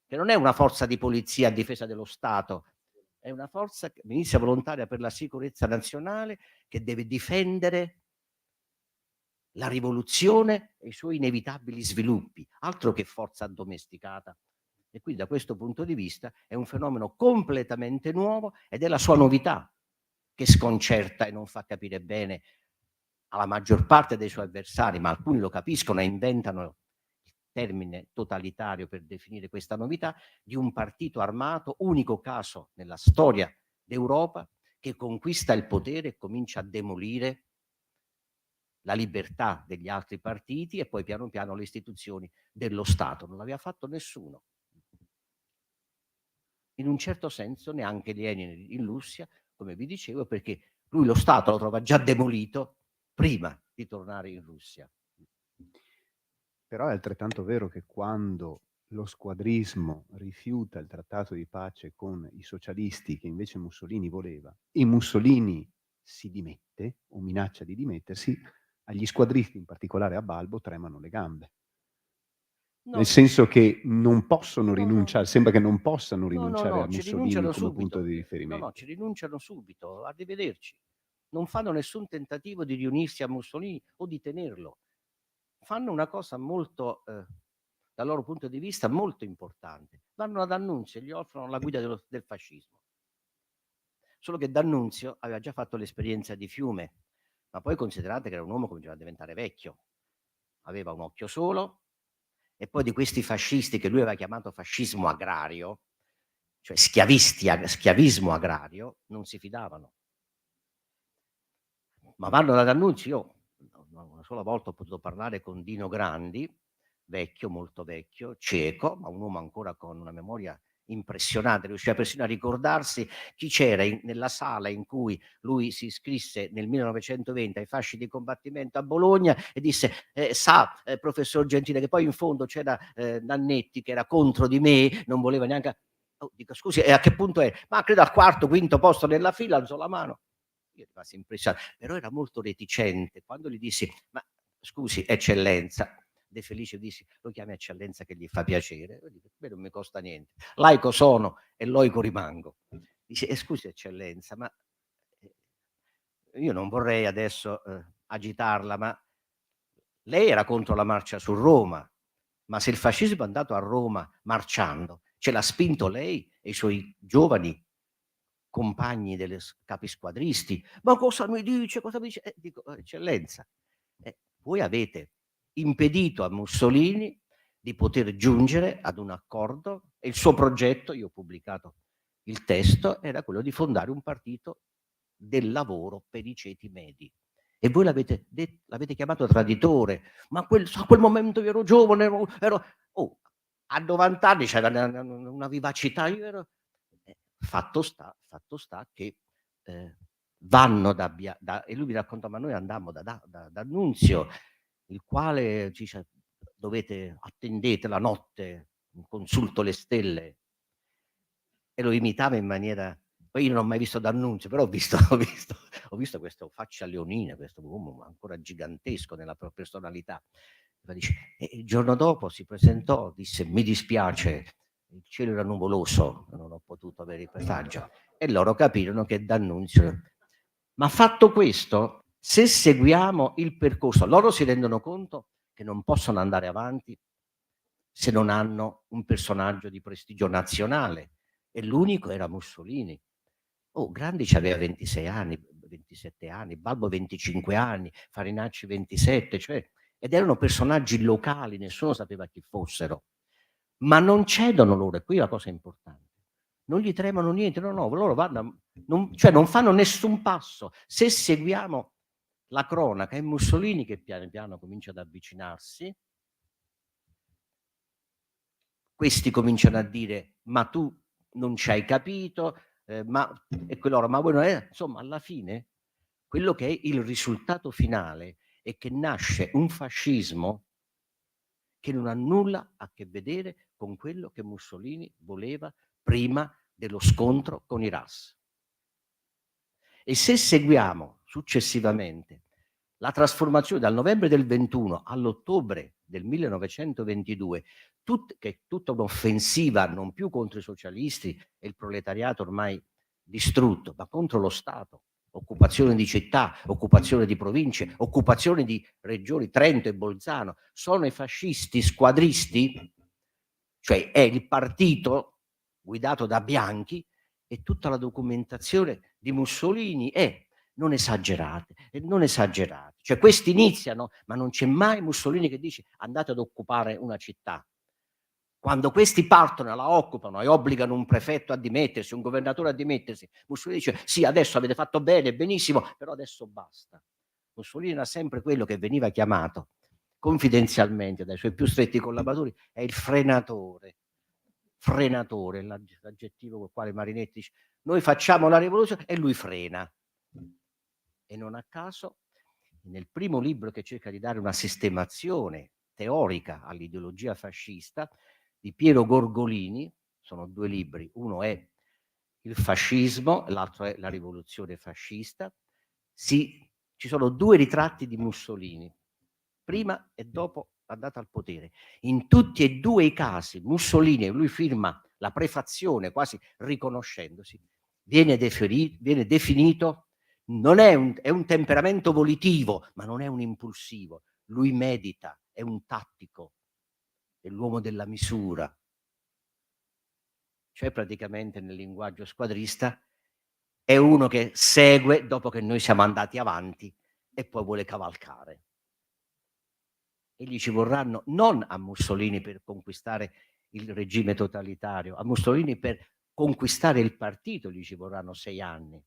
che non è una forza di polizia a difesa dello Stato, è una forza, milizia volontaria per la sicurezza nazionale, che deve difendere la rivoluzione e i suoi inevitabili sviluppi, altro che forza addomesticata. E quindi da questo punto di vista è un fenomeno completamente nuovo ed è la sua novità che sconcerta e non fa capire bene alla maggior parte dei suoi avversari, ma alcuni lo capiscono e inventano il termine totalitario per definire questa novità, di un partito armato, unico caso nella storia d'Europa, che conquista il potere e comincia a demolire la libertà degli altri partiti e poi piano piano le istituzioni dello Stato. Non l'aveva fatto nessuno. In un certo senso neanche Lenin in Russia, come vi dicevo, perché lui lo Stato lo trova già demolito prima di tornare in Russia. Però è altrettanto vero che quando lo squadrismo rifiuta il trattato di pace con i socialisti che invece Mussolini voleva e Mussolini si dimette o minaccia di dimettersi, agli squadristi, in particolare a Balbo, tremano le gambe. No, Nel senso che non possono no, rinunciare, no. sembra che non possano No, rinunciare a ci Mussolini rinunciano come punto subito. di No, riferimento. ci rinunciano subito. Arrivederci. Non fanno nessun tentativo di riunirsi a Mussolini o di tenerlo. Fanno una cosa molto, dal loro punto di vista, molto importante. Vanno ad D'Annunzio e gli offrono la guida del fascismo. Solo che D'Annunzio aveva già fatto l'esperienza di Fiume, ma poi considerate che era un uomo che cominciava a diventare vecchio. Aveva un occhio solo e poi di questi fascisti che lui aveva chiamato fascismo agrario, cioè schiavismo agrario, non si fidavano. Ma vanno da D'Annunzio. Io una sola volta ho potuto parlare con Dino Grandi, vecchio, molto vecchio, cieco, ma un uomo ancora con una memoria impressionante, riusciva persino a ricordarsi chi c'era nella sala in cui lui si iscrisse nel 1920 ai fasci di combattimento a Bologna e disse professor Gentile, che poi in fondo c'era Nannetti che era contro di me, non voleva neanche... Oh, dico scusi, e a che punto è? Ma credo al quarto, quinto posto nella fila, alzò la mano. Io rimasi impressionato, però era molto reticente. Quando gli dissi, ma scusi, eccellenza, De Felice dissi, lo chiami eccellenza che gli fa piacere? Io dico, beh, non mi costa niente, laico sono e loico rimango. Dice, scusi eccellenza, ma io non vorrei adesso agitarla, ma lei era contro la marcia su Roma, ma se il fascismo è andato a Roma marciando, ce l'ha spinto lei e i suoi giovani compagni delle capisquadristi. Ma cosa mi dice? Cosa mi dice? Dico, eccellenza, voi avete impedito a Mussolini di poter giungere ad un accordo e il suo progetto, io ho pubblicato il testo, era quello di fondare un partito del lavoro per i ceti medi. E voi l'avete chiamato traditore, ma a quel momento io ero giovane, a 90 anni c'era una vivacità, io ero... Fatto sta che vanno e lui mi racconta, ma noi andammo da Nunzio, il quale ci dice, attendete la notte, consulto le stelle, e lo imitava in maniera... Poi io non ho mai visto D'Annunzio, però ho visto questo faccia leonina, questo uomo ancora gigantesco nella propria personalità. E il giorno dopo si presentò, disse, mi dispiace, il cielo era nuvoloso, non ho potuto avere il passaggio. E loro capirono che D'Annunzio... Ma fatto questo, se seguiamo il percorso, loro si rendono conto che non possono andare avanti se non hanno un personaggio di prestigio nazionale, e l'unico era Mussolini. Grandici aveva 26 anni, 27 anni, Balbo 25 anni, Farinacci 27, ed erano personaggi locali, nessuno sapeva chi fossero, ma non cedono loro, e qui è la cosa importante. Non gli tremano niente, no, loro vanno, non fanno nessun passo. Se seguiamo la cronaca, è Mussolini che piano piano comincia ad avvicinarsi. Questi cominciano a dire, ma tu non ci hai capito, e quell'ora, ma voi non è... Insomma, alla fine, quello che è il risultato finale è che nasce un fascismo che non ha nulla a che vedere con quello che Mussolini voleva prima dello scontro con i RAS. E se seguiamo successivamente la trasformazione dal novembre del 21 all'ottobre del 1922, che è tutta un'offensiva non più contro i socialisti e il proletariato ormai distrutto, ma contro lo Stato. Occupazione di città, occupazione di province, occupazione di regioni, Trento e Bolzano. Sono i fascisti squadristi, cioè è il partito guidato da Bianchi, e tutta la documentazione di Mussolini è non esagerate, non esagerate. Cioè questi iniziano, ma non c'è mai Mussolini che dice andate ad occupare una città. Quando questi partono e la occupano e obbligano un prefetto a dimettersi, un governatore a dimettersi, Mussolini dice sì, adesso avete fatto bene, benissimo, però adesso basta. Mussolini era sempre quello che veniva chiamato confidenzialmente dai suoi più stretti collaboratori, è il frenatore. Frenatore, l'aggettivo col quale Marinetti dice noi facciamo la rivoluzione e lui frena. E non a caso nel primo libro che cerca di dare una sistemazione teorica all'ideologia fascista di Piero Gorgolini, sono due libri, uno è Il fascismo, l'altro è La rivoluzione fascista, ci sono due ritratti di Mussolini, prima e dopo l'andata al potere. In tutti e due i casi Mussolini, e lui firma la prefazione quasi riconoscendosi, viene definito, non è un temperamento volitivo, ma non è un impulsivo. Lui medita, è un tattico, è l'uomo della misura. Cioè praticamente nel linguaggio squadrista è uno che segue dopo che noi siamo andati avanti e poi vuole cavalcare. E gli ci vorranno non a Mussolini per conquistare il regime totalitario, a Mussolini per conquistare il partito gli ci vorranno 6 anni,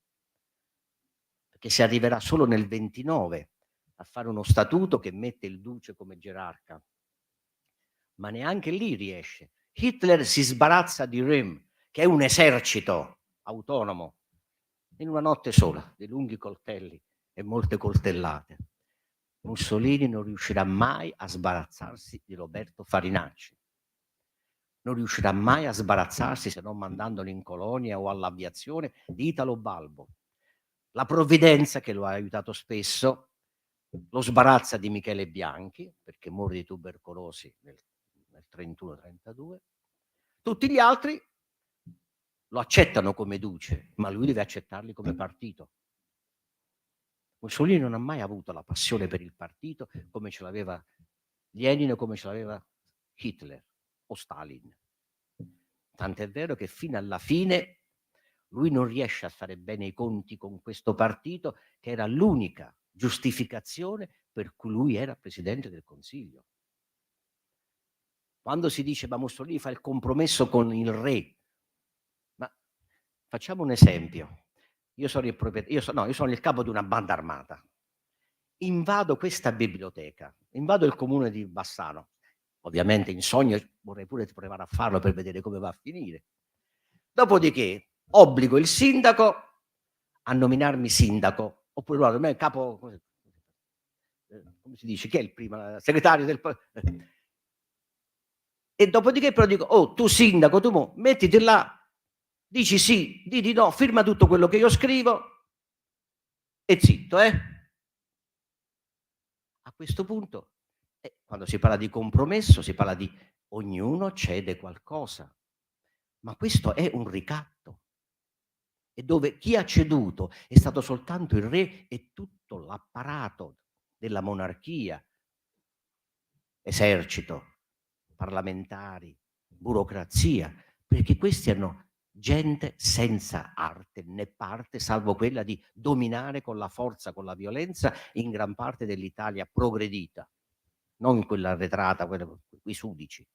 perché si arriverà solo nel 29 a fare uno statuto che mette il duce come gerarca, ma neanche lì riesce. Hitler si sbarazza di Röhm, che è un esercito autonomo, in una notte sola, dei lunghi coltelli e molte coltellate, Mussolini non riuscirà mai a sbarazzarsi di Roberto Farinacci. Non riuscirà mai a sbarazzarsi, se non mandandolo in colonia o all'aviazione, di Italo Balbo. La provvidenza, che lo ha aiutato spesso, lo sbarazza di Michele Bianchi, perché muore di tubercolosi nel 31-32. Tutti gli altri lo accettano come duce, ma lui deve accettarli come partito. Mussolini non ha mai avuto la passione per il partito come ce l'aveva Lenin o come ce l'aveva Hitler o Stalin. Tant'è vero che fino alla fine lui non riesce a fare bene i conti con questo partito, che era l'unica giustificazione per cui lui era presidente del Consiglio. Quando si dice ma Mussolini fa il compromesso con il re, ma facciamo un esempio. Io sono il capo di una banda armata. Invado questa biblioteca, invado il comune di Bassano. Ovviamente in sogno vorrei pure provare a farlo per vedere come va a finire. Dopodiché obbligo il sindaco a nominarmi sindaco, oppure guarda, me capo, come si dice, chi è il primo? Segretario del... E dopodiché però dico, oh, tu sindaco, tu mettiti là, dici sì, di no, firma tutto quello che io scrivo e zitto, A questo punto, quando si parla di compromesso, si parla di ognuno cede qualcosa, ma questo è un ricatto, e dove chi ha ceduto è stato soltanto il re e tutto l'apparato della monarchia, esercito, parlamentari, burocrazia, perché questi hanno gente senza arte né parte, salvo quella di dominare con la forza, con la violenza, in gran parte dell'Italia progredita, non quella arretrata, quella con i sudici.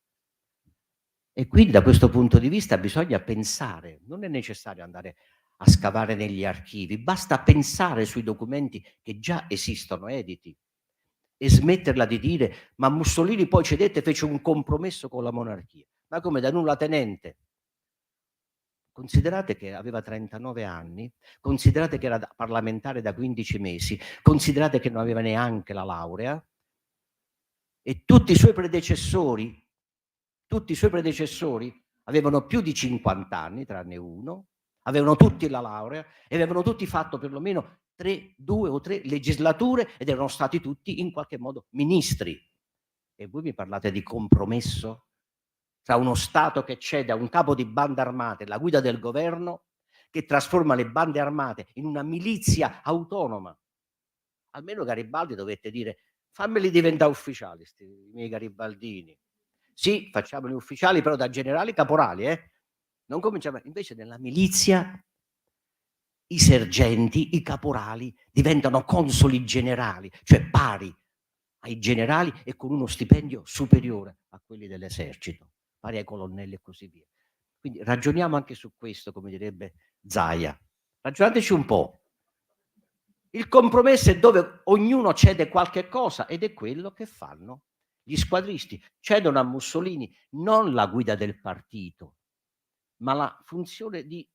E quindi da questo punto di vista bisogna pensare, non è necessario andare a scavare negli archivi, basta pensare sui documenti che già esistono editi e smetterla di dire ma Mussolini poi cedette e fece un compromesso con la monarchia. Ma come, da nulla tenente? Considerate che aveva 39 anni, considerate che era parlamentare da 15 mesi, considerate che non aveva neanche la laurea, e tutti i suoi predecessori avevano più di 50 anni, tranne uno, avevano tutti la laurea e avevano tutti fatto perlomeno 2 o 3 legislature ed erano stati tutti in qualche modo ministri. E voi mi parlate di compromesso tra uno Stato che cede a un capo di bande armate la guida del governo, che trasforma le bande armate in una milizia autonoma. Almeno Garibaldi dovette dire fammeli diventare ufficiali, i miei garibaldini. Sì, facciamoli ufficiali, però da generali caporali, Non cominciamo. Invece nella milizia i sergenti, i caporali diventano consoli generali, cioè pari ai generali e con uno stipendio superiore a quelli dell'esercito, pari ai colonnelli e così via. Quindi ragioniamo anche su questo, come direbbe Zaia. Ragionateci un po'. Il compromesso è dove ognuno cede qualche cosa ed è quello che fanno gli squadristi. Cedono a Mussolini non la guida del partito, ma la funzione di,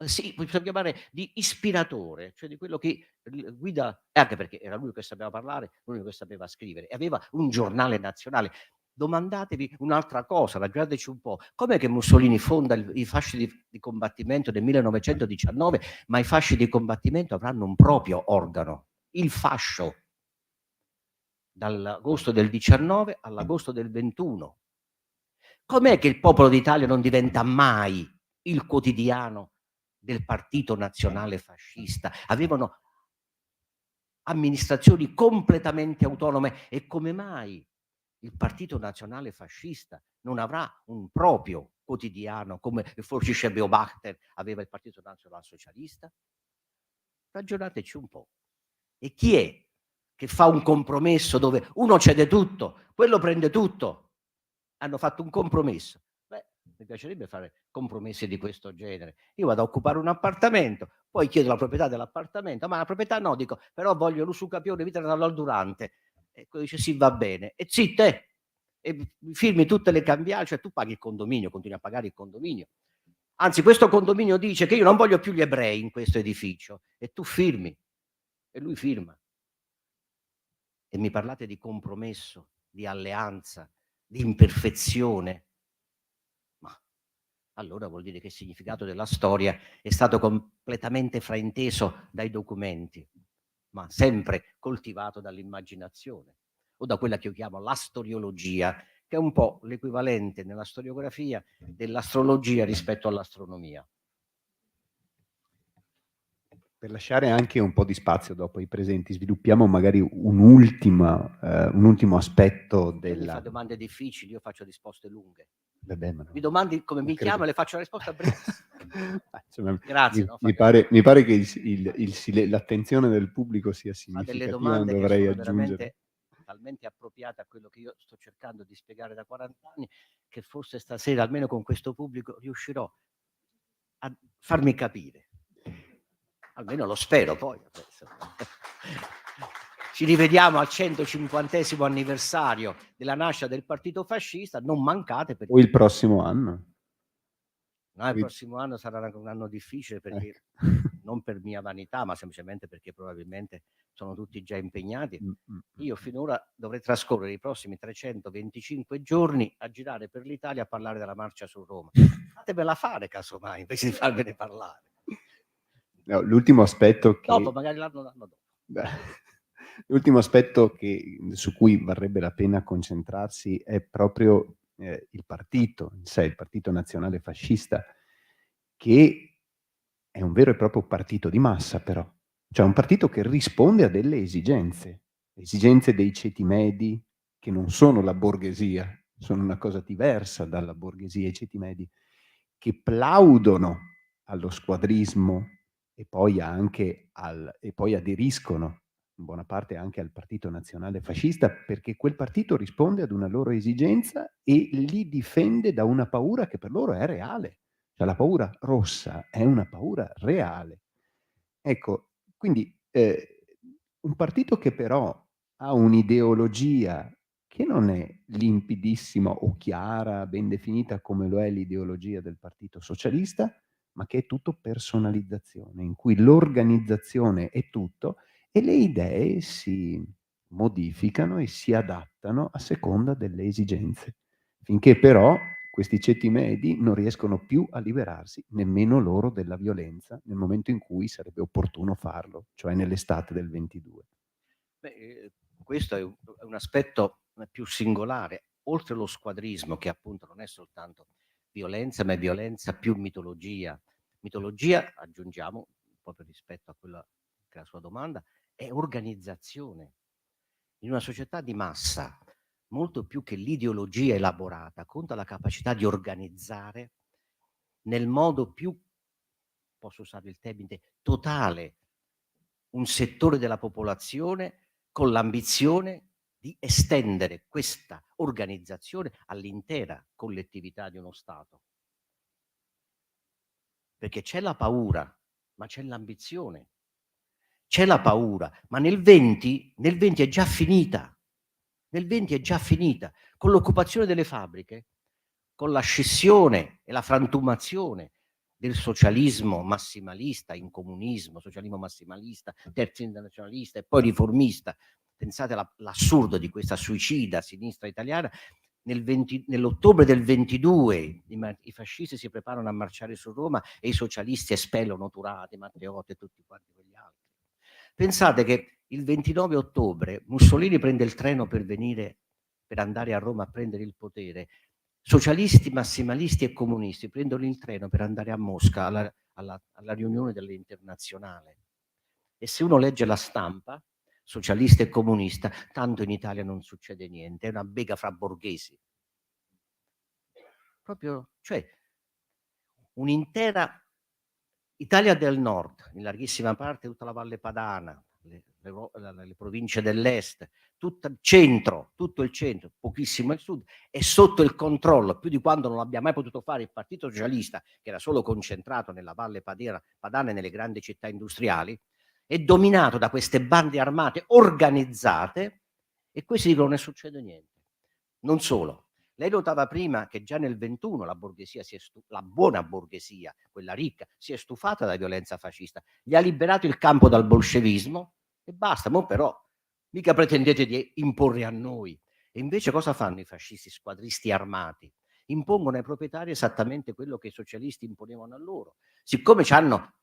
sì, possiamo chiamare di ispiratore, cioè di quello che guida, anche perché era lui che sapeva parlare, l'unico che sapeva scrivere, e aveva un giornale nazionale. Domandatevi un'altra cosa, ragionateci un po'. Com'è che Mussolini fonda i fasci di combattimento nel 1919, ma i fasci di combattimento avranno un proprio organo, il fascio, dall'agosto del 19 all'agosto del 21. Com'è che il Popolo d'Italia non diventa mai il quotidiano del Partito Nazionale Fascista? Avevano amministrazioni completamente autonome, e come mai il Partito Nazionale Fascista non avrà un proprio quotidiano come forse Beobachter aveva il Partito Nazionale Socialista? Ragionateci un po'. E chi è che fa un compromesso dove uno cede tutto, quello prende tutto? Hanno fatto un compromesso. Beh, mi piacerebbe fare compromessi di questo genere. Io vado a occupare un appartamento, poi chiedo la proprietà dell'appartamento, ma la proprietà no, dico, però voglio l'usucapione vita dall'aldurante. E quello dice sì, va bene. E zitte, e firmi tutte le cambiali, cioè tu paghi il condominio, continui a pagare il condominio. Anzi, questo condominio dice che io non voglio più gli ebrei in questo edificio, e tu firmi, e lui firma. E mi parlate di compromesso, di alleanza, di imperfezione? Ma allora vuol dire che il significato della storia è stato completamente frainteso dai documenti, ma sempre coltivato dall'immaginazione, o da quella che io chiamo la storiologia, che è un po' l'equivalente nella storiografia dell'astrologia rispetto all'astronomia. Per lasciare anche un po' di spazio dopo ai presenti, sviluppiamo magari un ultimo aspetto Mi della... fa domande difficili, io faccio risposte lunghe. Vabbè, ma Mi domandi come mi chiamo e le faccio la risposta brevissima. Insomma, Grazie. mi pare che l'attenzione del pubblico sia Fa delle significativa, non domande che dovrei sono aggiungere. veramente talmente appropriate a quello che io sto cercando di spiegare da 40 anni, che forse stasera, almeno con questo pubblico, riuscirò a farmi capire. Almeno lo spero, poi. Ci rivediamo al 150° anniversario della nascita del partito fascista, non mancate. Perché... O il prossimo anno. No, il prossimo anno sarà un anno difficile, perché non per mia vanità, ma semplicemente perché probabilmente sono tutti già impegnati. Io finora dovrei trascorrere i prossimi 325 giorni a girare per l'Italia a parlare della marcia su Roma. Fatemela fare, casomai, invece di farvene parlare. No, l'ultimo aspetto che... Dopo, magari l'anno dopo. L'ultimo aspetto su cui varrebbe la pena concentrarsi è proprio il partito in sé, il Partito Nazionale Fascista, che è un vero e proprio partito di massa, però. Cioè un partito che risponde a delle esigenze dei ceti medi, che non sono la borghesia, sono una cosa diversa dalla borghesia, i ceti medi, che plaudono allo squadrismo e poi aderiscono in buona parte anche al Partito Nazionale Fascista, perché quel partito risponde ad una loro esigenza e li difende da una paura che per loro è reale. Cioè la paura rossa è una paura reale. Ecco, quindi un partito che però ha un'ideologia che non è limpidissima o chiara, ben definita come lo è l'ideologia del Partito Socialista, ma che è tutto personalizzazione, in cui l'organizzazione è tutto e le idee si modificano e si adattano a seconda delle esigenze, finché però questi ceti medi non riescono più a liberarsi nemmeno loro della violenza nel momento in cui sarebbe opportuno farlo, cioè nell'estate del 22. Beh, questo è un aspetto più singolare, oltre lo squadrismo, che appunto non è soltanto violenza, ma è violenza più mitologia. Mitologia, aggiungiamo, proprio rispetto a quella che è la sua domanda, è organizzazione. In una società di massa, molto più che l'ideologia elaborata, conta la capacità di organizzare nel modo più, posso usare il termine, totale, un settore della popolazione con l'ambizione di estendere questa organizzazione all'intera collettività di uno Stato. Perché c'è la paura, ma c'è l'ambizione. C'è la paura, ma nel 20 è già finita. Nel 20 è già finita. Con l'occupazione delle fabbriche, con la scissione e la frantumazione del socialismo massimalista in comunismo, socialismo massimalista, terzo internazionalista e poi riformista. Pensate all'assurdo di questa suicida sinistra italiana. Nell'ottobre del 22 i fascisti si preparano a marciare su Roma e i socialisti espellono Turati, Matteotti e tutti quanti quegli altri. Pensate che il 29 ottobre Mussolini prende il treno per andare a Roma a prendere il potere. Socialisti, massimalisti e comunisti prendono il treno per andare a Mosca alla riunione dell'Internazionale. E se uno legge la stampa, socialista e comunista, tanto in Italia non succede niente, è una bega fra borghesi. Proprio, cioè, un'intera Italia del Nord, in larghissima parte tutta la Valle Padana, le province dell'est, tutto il centro, pochissimo il sud, è sotto il controllo, più di quando non abbia mai potuto fare il Partito Socialista, che era solo concentrato nella Valle Padana e nelle grandi città industriali, è dominato da queste bande armate organizzate, e questi dicono non ne succede niente. Non solo, Lei notava prima che già nel 21 la borghesia la buona borghesia, quella ricca, si è stufata della violenza fascista, gli ha liberato il campo dal bolscevismo e basta. Mo però mica pretendete di imporre a noi. E invece cosa fanno i fascisti squadristi armati? Impongono ai proprietari esattamente quello che i socialisti imponevano a loro. Siccome c'hanno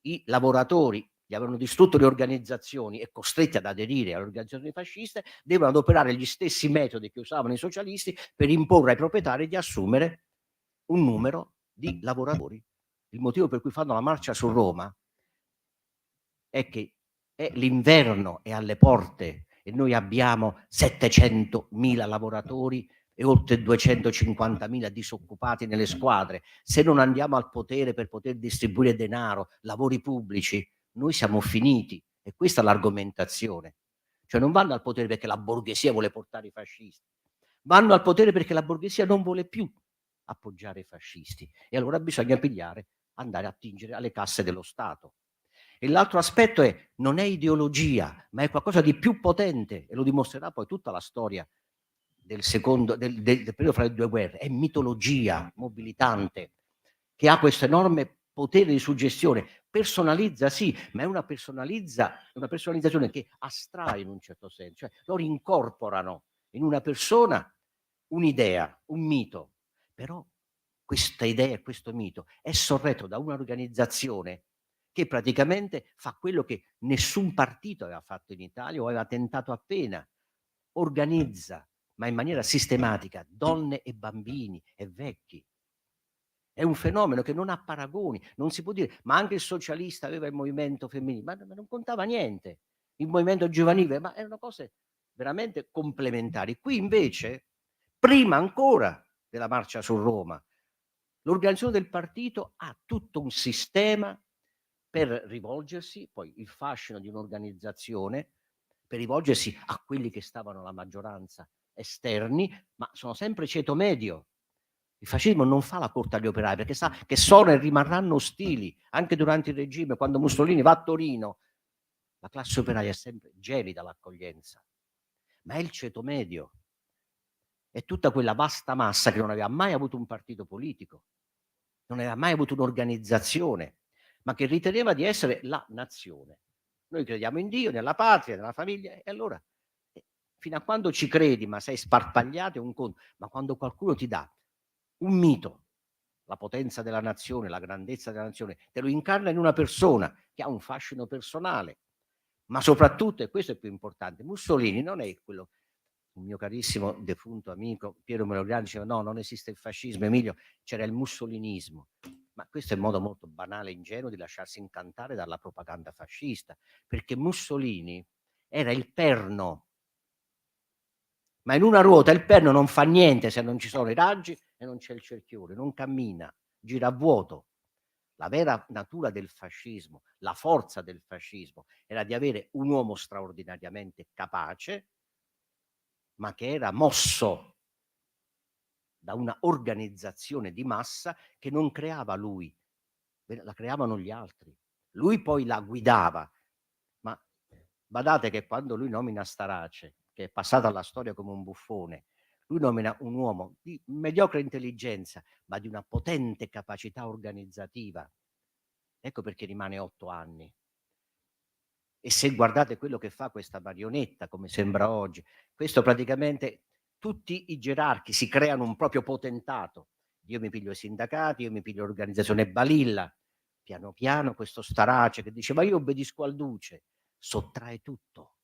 i lavoratori, gli avevano distrutto le organizzazioni e costretti ad aderire alle organizzazioni fasciste, devono adoperare gli stessi metodi che usavano i socialisti per imporre ai proprietari di assumere un numero di lavoratori. Il motivo per cui fanno la marcia su Roma è che l'inverno è alle porte e noi abbiamo 700.000 lavoratori e oltre 250.000 disoccupati nelle squadre. Se non andiamo al potere per poter distribuire denaro, lavori pubblici, noi siamo finiti. E questa è l'argomentazione. Cioè non vanno al potere perché la borghesia vuole portare i fascisti, vanno al potere perché la borghesia non vuole più appoggiare i fascisti. E allora bisogna andare a attingere alle casse dello Stato. E l'altro aspetto non è ideologia, ma è qualcosa di più potente, e lo dimostrerà poi tutta la storia del periodo fra le due guerre. È mitologia mobilitante che ha questo enorme potere di suggestione. Personalizza, sì, ma è una personalizzazione che astrae in un certo senso, cioè loro incorporano in una persona un'idea, un mito, però questa idea e questo mito è sorretto da un'organizzazione che praticamente fa quello che nessun partito aveva fatto in Italia o aveva tentato appena. Organizza, ma in maniera sistematica, donne e bambini e vecchi. È un fenomeno che non ha paragoni, non si può dire, ma anche il socialista aveva il movimento femminile, ma non contava niente. Il movimento giovanile, ma erano cose veramente complementari. Qui invece, prima ancora della marcia su Roma, l'organizzazione del partito ha tutto un sistema per rivolgersi, poi il fascino di un'organizzazione, per rivolgersi a quelli che stavano alla maggioranza esterni, ma sono sempre ceto medio. Il fascismo non fa la corte agli operai perché sa che sono e rimarranno ostili anche durante il regime. Quando Mussolini va a Torino, la classe operaia è sempre gelida l'accoglienza, ma è il ceto medio, è tutta quella vasta massa che non aveva mai avuto un partito politico, non aveva mai avuto un'organizzazione, ma che riteneva di essere la nazione. Noi crediamo in Dio, nella patria, nella famiglia, e allora fino a quando ci credi ma sei sparpagliato è un conto, ma quando qualcuno ti dà un mito, la potenza della nazione, la grandezza della nazione, te lo incarna in una persona che ha un fascino personale, ma soprattutto, e questo è più importante, Mussolini non è quello, un mio carissimo defunto amico Piero Melograni diceva no, non esiste il fascismo, Emilio, c'era il mussolinismo, ma questo è un modo molto banale e ingenuo di lasciarsi incantare dalla propaganda fascista, perché Mussolini era il perno, ma in una ruota il perno non fa niente se non ci sono i raggi e non c'è il cerchione, non cammina, gira a vuoto. La vera natura del fascismo, la forza del fascismo era di avere un uomo straordinariamente capace, ma che era mosso da una organizzazione di massa che non creava lui, la creavano gli altri. Lui poi la guidava, ma badate che quando lui nomina Starace, che è passato alla storia come un buffone, lui nomina un uomo di mediocre intelligenza, ma di una potente capacità organizzativa. Ecco perché rimane 8 anni. E se guardate quello che fa questa marionetta, come sembra oggi, questo praticamente tutti i gerarchi si creano un proprio potentato. Io mi piglio i sindacati, io mi piglio l'organizzazione Balilla. Piano piano questo Starace che dice ma io obbedisco al duce, sottrae tutto.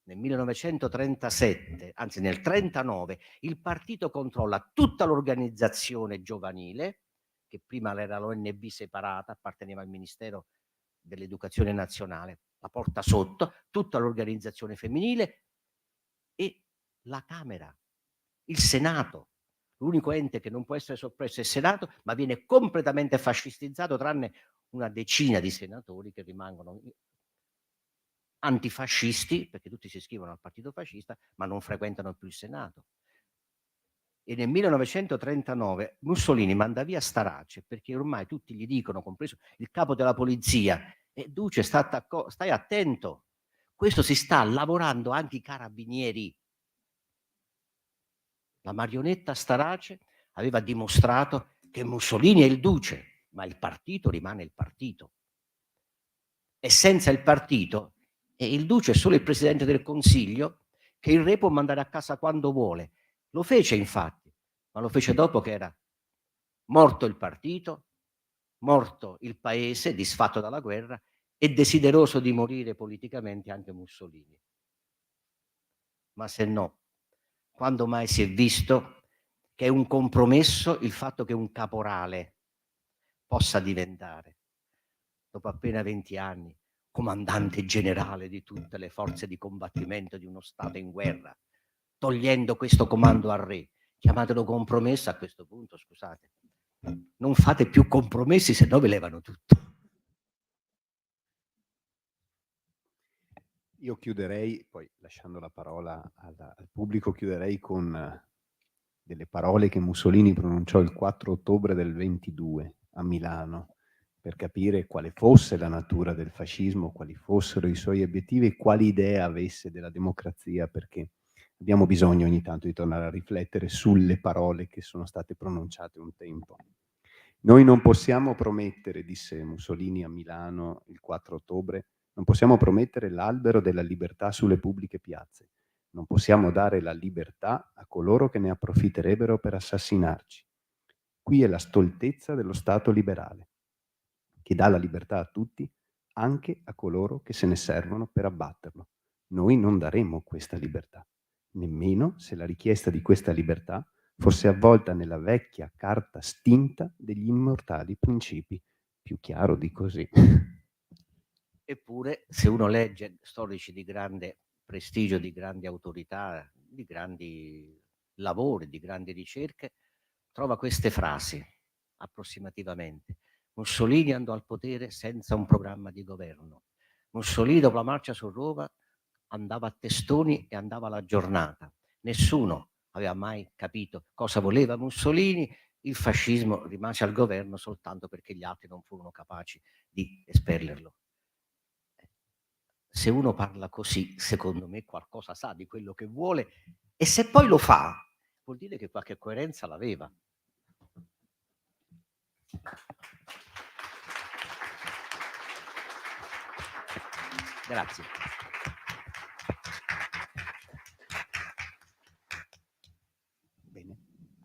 Nel 1937, anzi nel 1939, il partito controlla tutta l'organizzazione giovanile, che prima era l'ONB separata, apparteneva al Ministero dell'Educazione Nazionale, la porta sotto, tutta l'organizzazione femminile e la Camera, il Senato. L'unico ente che non può essere soppresso è il Senato, ma viene completamente fascistizzato, tranne una decina di senatori che rimangono antifascisti, perché tutti si iscrivono al partito fascista, ma non frequentano più il Senato. E nel 1939 Mussolini manda via Starace perché ormai tutti gli dicono, compreso il capo della polizia, Duce, stai attento, questo si sta lavorando anche i carabinieri. La marionetta Starace aveva dimostrato che Mussolini è il duce, ma il partito rimane il partito. E senza il partito, il duce è solo il presidente del Consiglio che il re può mandare a casa quando vuole. Lo fece infatti, ma lo fece dopo che era morto il partito, morto il paese, disfatto dalla guerra, e desideroso di morire politicamente anche Mussolini. Ma se no, quando mai si è visto che è un compromesso il fatto che un caporale possa diventare, dopo appena 20 anni, comandante generale di tutte le forze di combattimento di uno Stato in guerra, togliendo questo comando al re? Chiamatelo compromesso a questo punto, scusate. Non fate più compromessi, se no ve levano tutto. Io chiuderei, poi lasciando la parola al pubblico, chiuderei con delle parole che Mussolini pronunciò il 4 ottobre del 22 a Milano, per capire quale fosse la natura del fascismo, quali fossero i suoi obiettivi e quali idee avesse della democrazia, perché abbiamo bisogno ogni tanto di tornare a riflettere sulle parole che sono state pronunciate un tempo. Noi non possiamo promettere, disse Mussolini a Milano il 4 ottobre, non possiamo promettere l'albero della libertà sulle pubbliche piazze. Non possiamo dare la libertà a coloro che ne approfitterebbero per assassinarci. Qui è la stoltezza dello Stato liberale, che dà la libertà a tutti, anche a coloro che se ne servono per abbatterlo. Noi non daremo questa libertà, nemmeno se la richiesta di questa libertà fosse avvolta nella vecchia carta stinta degli immortali principi. Più chiaro di così. Eppure, se uno legge storici di grande prestigio, di grandi autorità, di grandi lavori, di grandi ricerche, trova queste frasi approssimativamente. Mussolini andò al potere senza un programma di governo. Mussolini, dopo la marcia su Roma, andava a testoni e andava alla giornata. Nessuno aveva mai capito cosa voleva Mussolini. Il fascismo rimase al governo soltanto perché gli altri non furono capaci di espellerlo. Se uno parla così, secondo me qualcosa sa di quello che vuole, e se poi lo fa, vuol dire che qualche coerenza l'aveva. Grazie. Bene,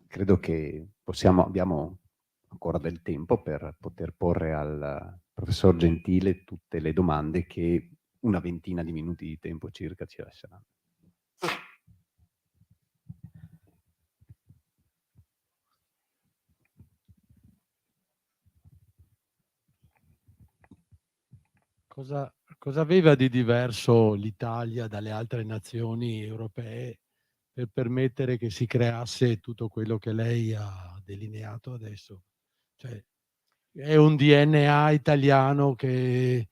credo che abbiamo ancora del tempo per poter porre al professor Gentile tutte le domande che una ventina di minuti di tempo circa ci lasceranno. Cosa aveva di diverso l'Italia dalle altre nazioni europee per permettere che si creasse tutto quello che lei ha delineato adesso? Cioè, è un DNA italiano che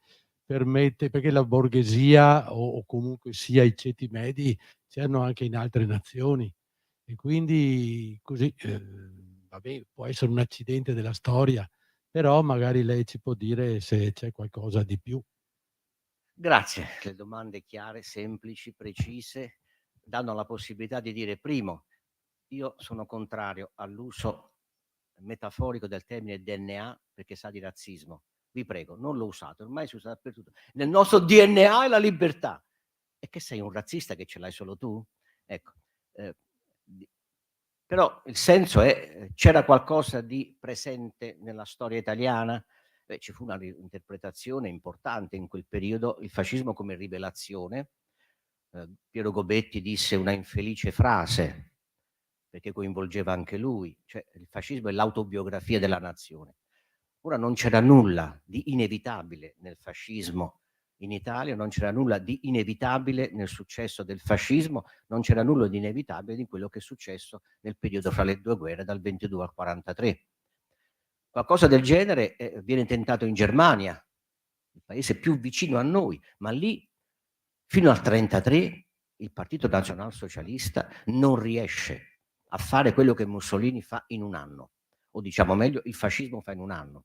permette, perché la borghesia o comunque sia i ceti medi c'erano anche in altre nazioni, e quindi così, vabbè, può essere un accidente della storia, però magari lei ci può dire se c'è qualcosa di più. Grazie. Le domande chiare, semplici, precise, danno la possibilità di dire: primo, io sono contrario all'uso metaforico del termine DNA perché sa di razzismo. Vi prego, non lo usate, ormai si usa dappertutto. Nel nostro DNA è la libertà. E che sei un razzista che ce l'hai solo tu? Ecco. Però il senso è, c'era qualcosa di presente nella storia italiana? Ci fu una interpretazione importante in quel periodo, il fascismo come rivelazione. Piero Gobetti disse una infelice frase, perché coinvolgeva anche lui, cioè il fascismo è l'autobiografia della nazione. Ora non c'era nulla di inevitabile nel fascismo in Italia, non c'era nulla di inevitabile nel successo del fascismo, non c'era nulla di inevitabile di quello che è successo nel periodo fra le due guerre, dal 22 al 43. Qualcosa del genere viene tentato in Germania, il paese più vicino a noi, ma lì fino al 33 il Partito Nazionalsocialista non riesce a fare quello che Mussolini fa in un anno, o diciamo meglio, il fascismo fa in un anno.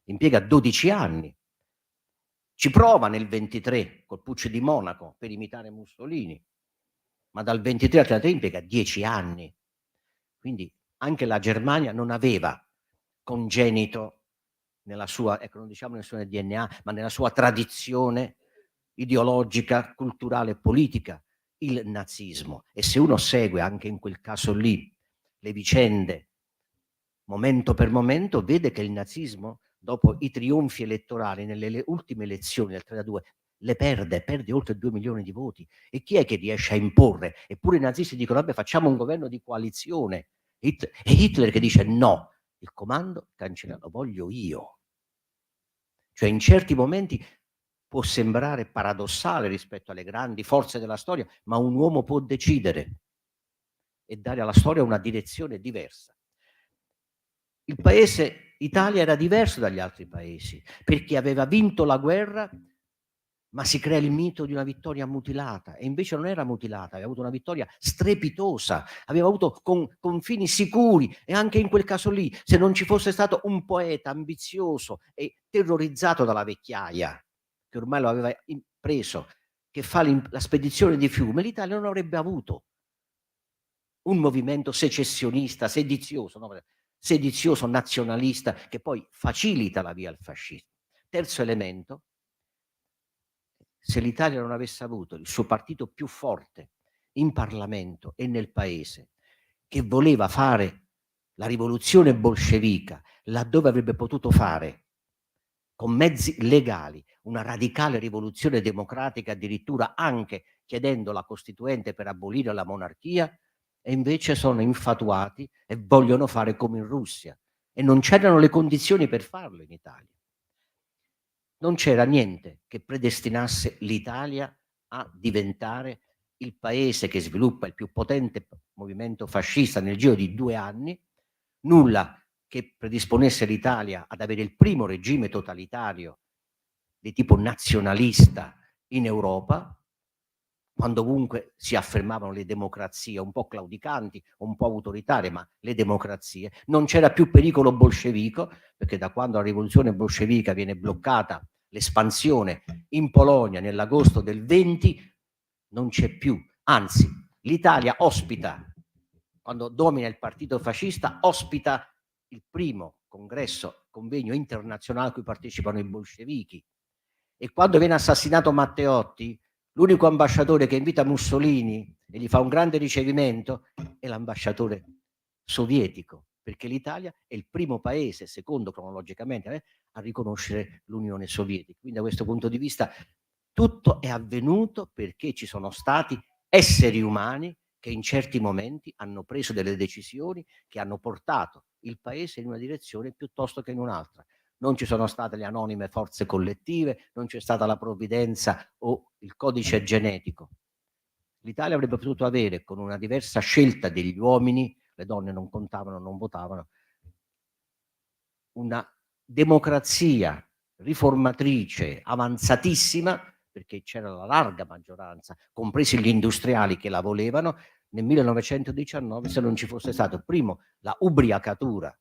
Impiega 12 anni. Ci prova nel 23 col Putsch di Monaco per imitare Mussolini, ma dal 23 al 33 impiega 10 anni Quindi anche la Germania non aveva congenito nella sua, ecco, non diciamo nel suo DNA, ma nella sua tradizione ideologica, culturale e politica, il nazismo. E se uno segue anche in quel caso lì le vicende momento per momento, vede che il nazismo, dopo i trionfi elettorali nelle ultime elezioni del 32, le perde oltre 2 milioni di voti. E chi è che riesce a imporre? Eppure i nazisti dicono: vabbè, facciamo un governo di coalizione. E Hitler che dice: no, il comando cancellato lo voglio io. Cioè, in certi momenti può sembrare paradossale rispetto alle grandi forze della storia, ma un uomo può decidere e dare alla storia una direzione diversa. Il paese Italia era diverso dagli altri paesi, perché aveva vinto la guerra, ma si crea il mito di una vittoria mutilata, e invece non era mutilata, aveva avuto una vittoria strepitosa, aveva avuto confini sicuri, e anche in quel caso lì, se non ci fosse stato un poeta ambizioso e terrorizzato dalla vecchiaia, che ormai lo aveva preso, che fa la spedizione di Fiume, l'Italia non avrebbe avuto un movimento secessionista, sedizioso, nazionalista, che poi facilita la via al fascismo. Terzo elemento: se l'Italia non avesse avuto il suo partito più forte in Parlamento e nel paese, che voleva fare la rivoluzione bolscevica laddove avrebbe potuto fare con mezzi legali una radicale rivoluzione democratica, addirittura anche chiedendo la Costituente per abolire la monarchia, e invece sono infatuati e vogliono fare come in Russia, e non c'erano le condizioni per farlo in Italia. Non c'era niente che predestinasse l'Italia a diventare il paese che sviluppa il più potente movimento fascista nel giro di 2 anni, nulla che predisponesse l'Italia ad avere il primo regime totalitario di tipo nazionalista in Europa, quando ovunque si affermavano le democrazie, un po' claudicanti, un po' autoritarie, ma le democrazie. Non c'era più pericolo bolscevico, perché da quando la rivoluzione bolscevica viene bloccata, l'espansione in Polonia nell'agosto del 20, non c'è più. Anzi, l'Italia ospita, quando domina il partito fascista, ospita il primo convegno internazionale a cui partecipano i bolscevichi. E quando viene assassinato Matteotti, l'unico ambasciatore che invita Mussolini e gli fa un grande ricevimento è l'ambasciatore sovietico, perché l'Italia è il primo paese, secondo cronologicamente, a riconoscere l'Unione Sovietica. Quindi da questo punto di vista tutto è avvenuto perché ci sono stati esseri umani che in certi momenti hanno preso delle decisioni che hanno portato il paese in una direzione piuttosto che in un'altra. Non ci sono state le anonime forze collettive, non c'è stata la provvidenza o il codice genetico. L'Italia avrebbe potuto avere, con una diversa scelta degli uomini, le donne non contavano, non votavano, una democrazia riformatrice avanzatissima, perché c'era la larga maggioranza, compresi gli industriali che la volevano, nel 1919, se non ci fosse stato primo la ubriacatura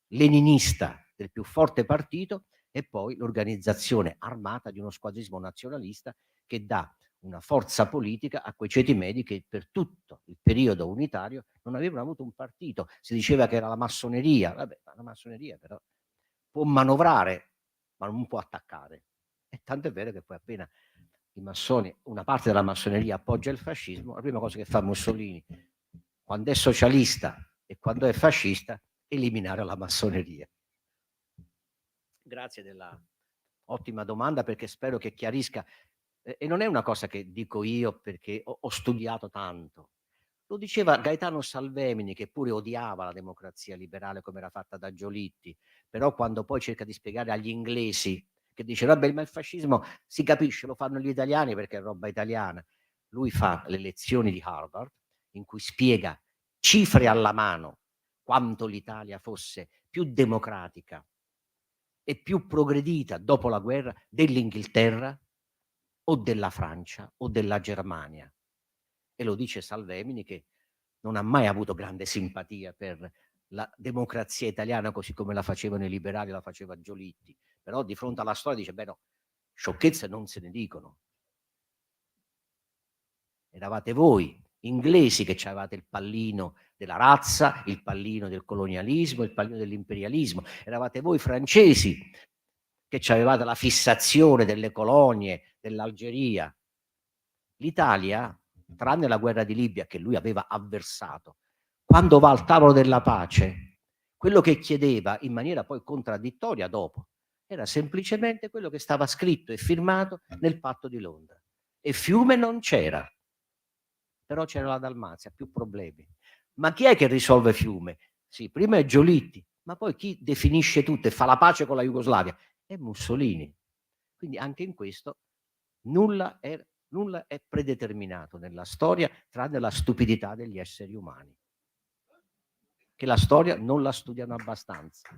leninista del più forte partito e poi l'organizzazione armata di uno squadrismo nazionalista che dà una forza politica a quei ceti medi che per tutto il periodo unitario non avevano avuto un partito. Si diceva che era la massoneria, vabbè, ma la massoneria però può manovrare, ma non può attaccare. E tanto è vero che poi appena i massoni, una parte della massoneria appoggia il fascismo, la prima cosa che fa Mussolini, quando è socialista e quando è fascista, eliminare la massoneria. Grazie della ottima domanda, perché spero che chiarisca, e non è una cosa che dico io perché ho studiato tanto. Lo diceva Gaetano Salvemini, che pure odiava la democrazia liberale come era fatta da Giolitti, però quando poi cerca di spiegare agli inglesi, che dice vabbè, ma il fascismo si capisce, lo fanno gli italiani perché è roba italiana. Lui fa le lezioni di Harvard in cui spiega cifre alla mano quanto l'Italia fosse più democratica e più progredita dopo la guerra dell'Inghilterra o della Francia o della Germania. E lo dice Salvemini, che non ha mai avuto grande simpatia per la democrazia italiana così come la facevano i liberali, la faceva Giolitti, però di fronte alla storia dice beh no, sciocchezze non se ne dicono. Eravate voi inglesi che avevate il pallino della razza, il pallino del colonialismo, il pallino dell'imperialismo. Eravate voi francesi che avevate la fissazione delle colonie, dell'Algeria. L'Italia, tranne la guerra di Libia che lui aveva avversato, quando va al tavolo della pace, quello che chiedeva in maniera poi contraddittoria dopo, era semplicemente quello che stava scritto e firmato nel patto di Londra. E Fiume non c'era, però c'era la Dalmazia, più problemi. Ma chi è che risolve Fiume? Sì, prima è Giolitti, ma poi chi definisce tutto e fa la pace con la Jugoslavia? È Mussolini. Quindi anche in questo nulla è predeterminato nella storia, tranne la stupidità degli esseri umani, che la storia non la studiano abbastanza.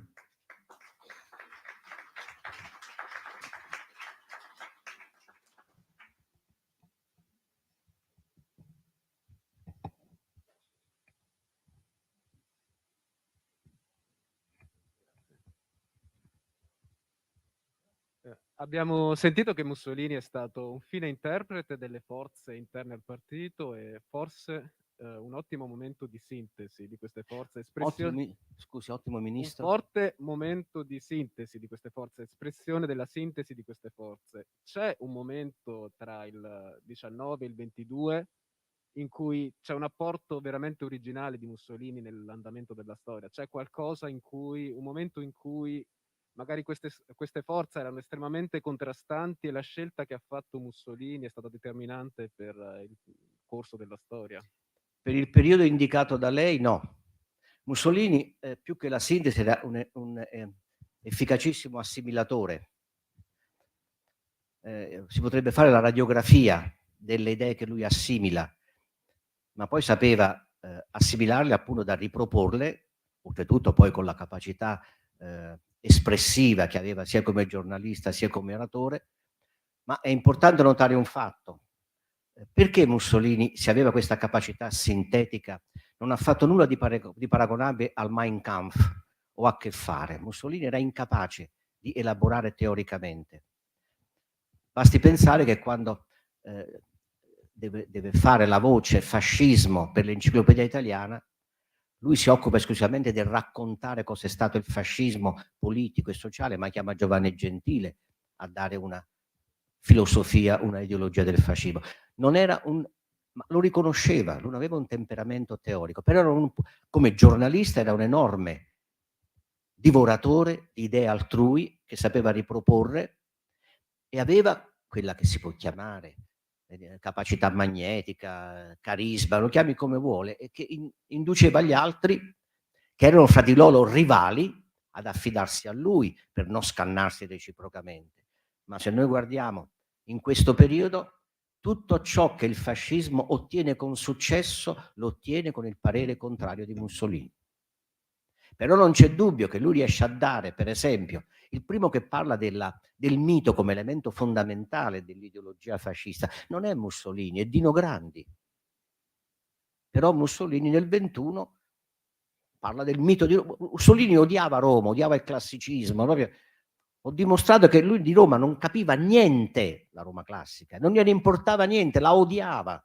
Abbiamo sentito che Mussolini è stato un fine interprete delle forze interne al partito e forse un ottimo momento di sintesi di queste forze, Ottimo ministro. un forte momento di sintesi di queste forze, espressione della sintesi di queste forze. C'è un momento tra il 19 e il 22 in cui c'è un apporto veramente originale di Mussolini nell'andamento della storia? C'è qualcosa in cui, un momento in cui magari queste forze erano estremamente contrastanti e la scelta che ha fatto Mussolini è stata determinante per il corso della storia? Per il periodo indicato da lei, no. Mussolini, più che la sintesi, era un efficacissimo assimilatore. Si potrebbe fare la radiografia delle idee che lui assimila, ma poi sapeva assimilarle appunto da riproporle, oltretutto poi con la capacità espressiva che aveva sia come giornalista sia come oratore. Ma è importante notare un fatto: perché Mussolini, se aveva questa capacità sintetica, non ha fatto nulla di paragonabile al Mein Kampf o a Che fare? Mussolini era incapace di elaborare teoricamente. Basti pensare che quando deve fare la voce fascismo per l'Enciclopedia Italiana, lui si occupa esclusivamente del raccontare cos'è stato il fascismo politico e sociale, ma chiama Giovanni Gentile a dare una filosofia, una ideologia del fascismo. Non era ma lo riconosceva, non aveva un temperamento teorico, però come giornalista era un enorme divoratore di idee altrui che sapeva riproporre e aveva quella che si può chiamare capacità magnetica, carisma, lo chiami come vuole, e che induceva gli altri, che erano fra di loro rivali, ad affidarsi a lui per non scannarsi reciprocamente. Ma se noi guardiamo in questo periodo, tutto ciò che il fascismo ottiene con successo lo ottiene con il parere contrario di Mussolini. Però non c'è dubbio che lui riesce a dare, per esempio, il primo che parla del mito come elemento fondamentale dell'ideologia fascista non è Mussolini, è Dino Grandi. Però Mussolini nel 21 parla del mito di Roma. Mussolini odiava Roma, odiava il classicismo. Proprio. Ho dimostrato che lui di Roma non capiva niente, la Roma classica, non gliene importava niente, la odiava.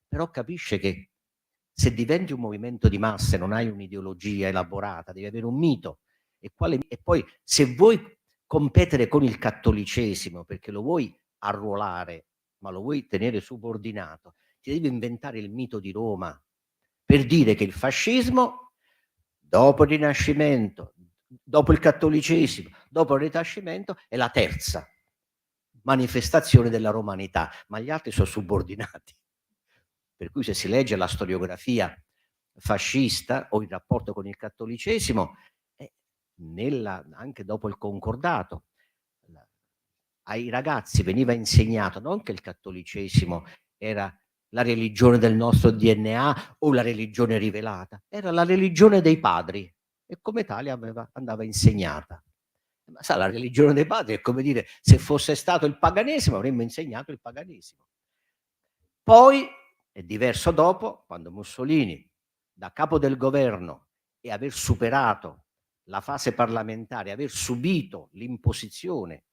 Però capisce che se diventi un movimento di masse non hai un'ideologia elaborata, devi avere un mito. E poi se vuoi competere con il cattolicesimo, perché lo vuoi arruolare, ma lo vuoi tenere subordinato, ti devi inventare il mito di Roma, per dire che il fascismo, dopo il Rinascimento, dopo il cattolicesimo, dopo il Rinascimento, è la terza manifestazione della romanità, ma gli altri sono subordinati. Per cui se si legge la storiografia fascista o il rapporto con il cattolicesimo, anche dopo il concordato, ai ragazzi veniva insegnato non che il cattolicesimo era la religione del nostro DNA o la religione rivelata, era la religione dei padri e come tale andava insegnata. Ma sa, la religione dei padri è come dire, se fosse stato il paganesimo avremmo insegnato il paganesimo. Poi è diverso dopo, quando Mussolini, da capo del governo e aver superato la fase parlamentare, aver subito l'imposizione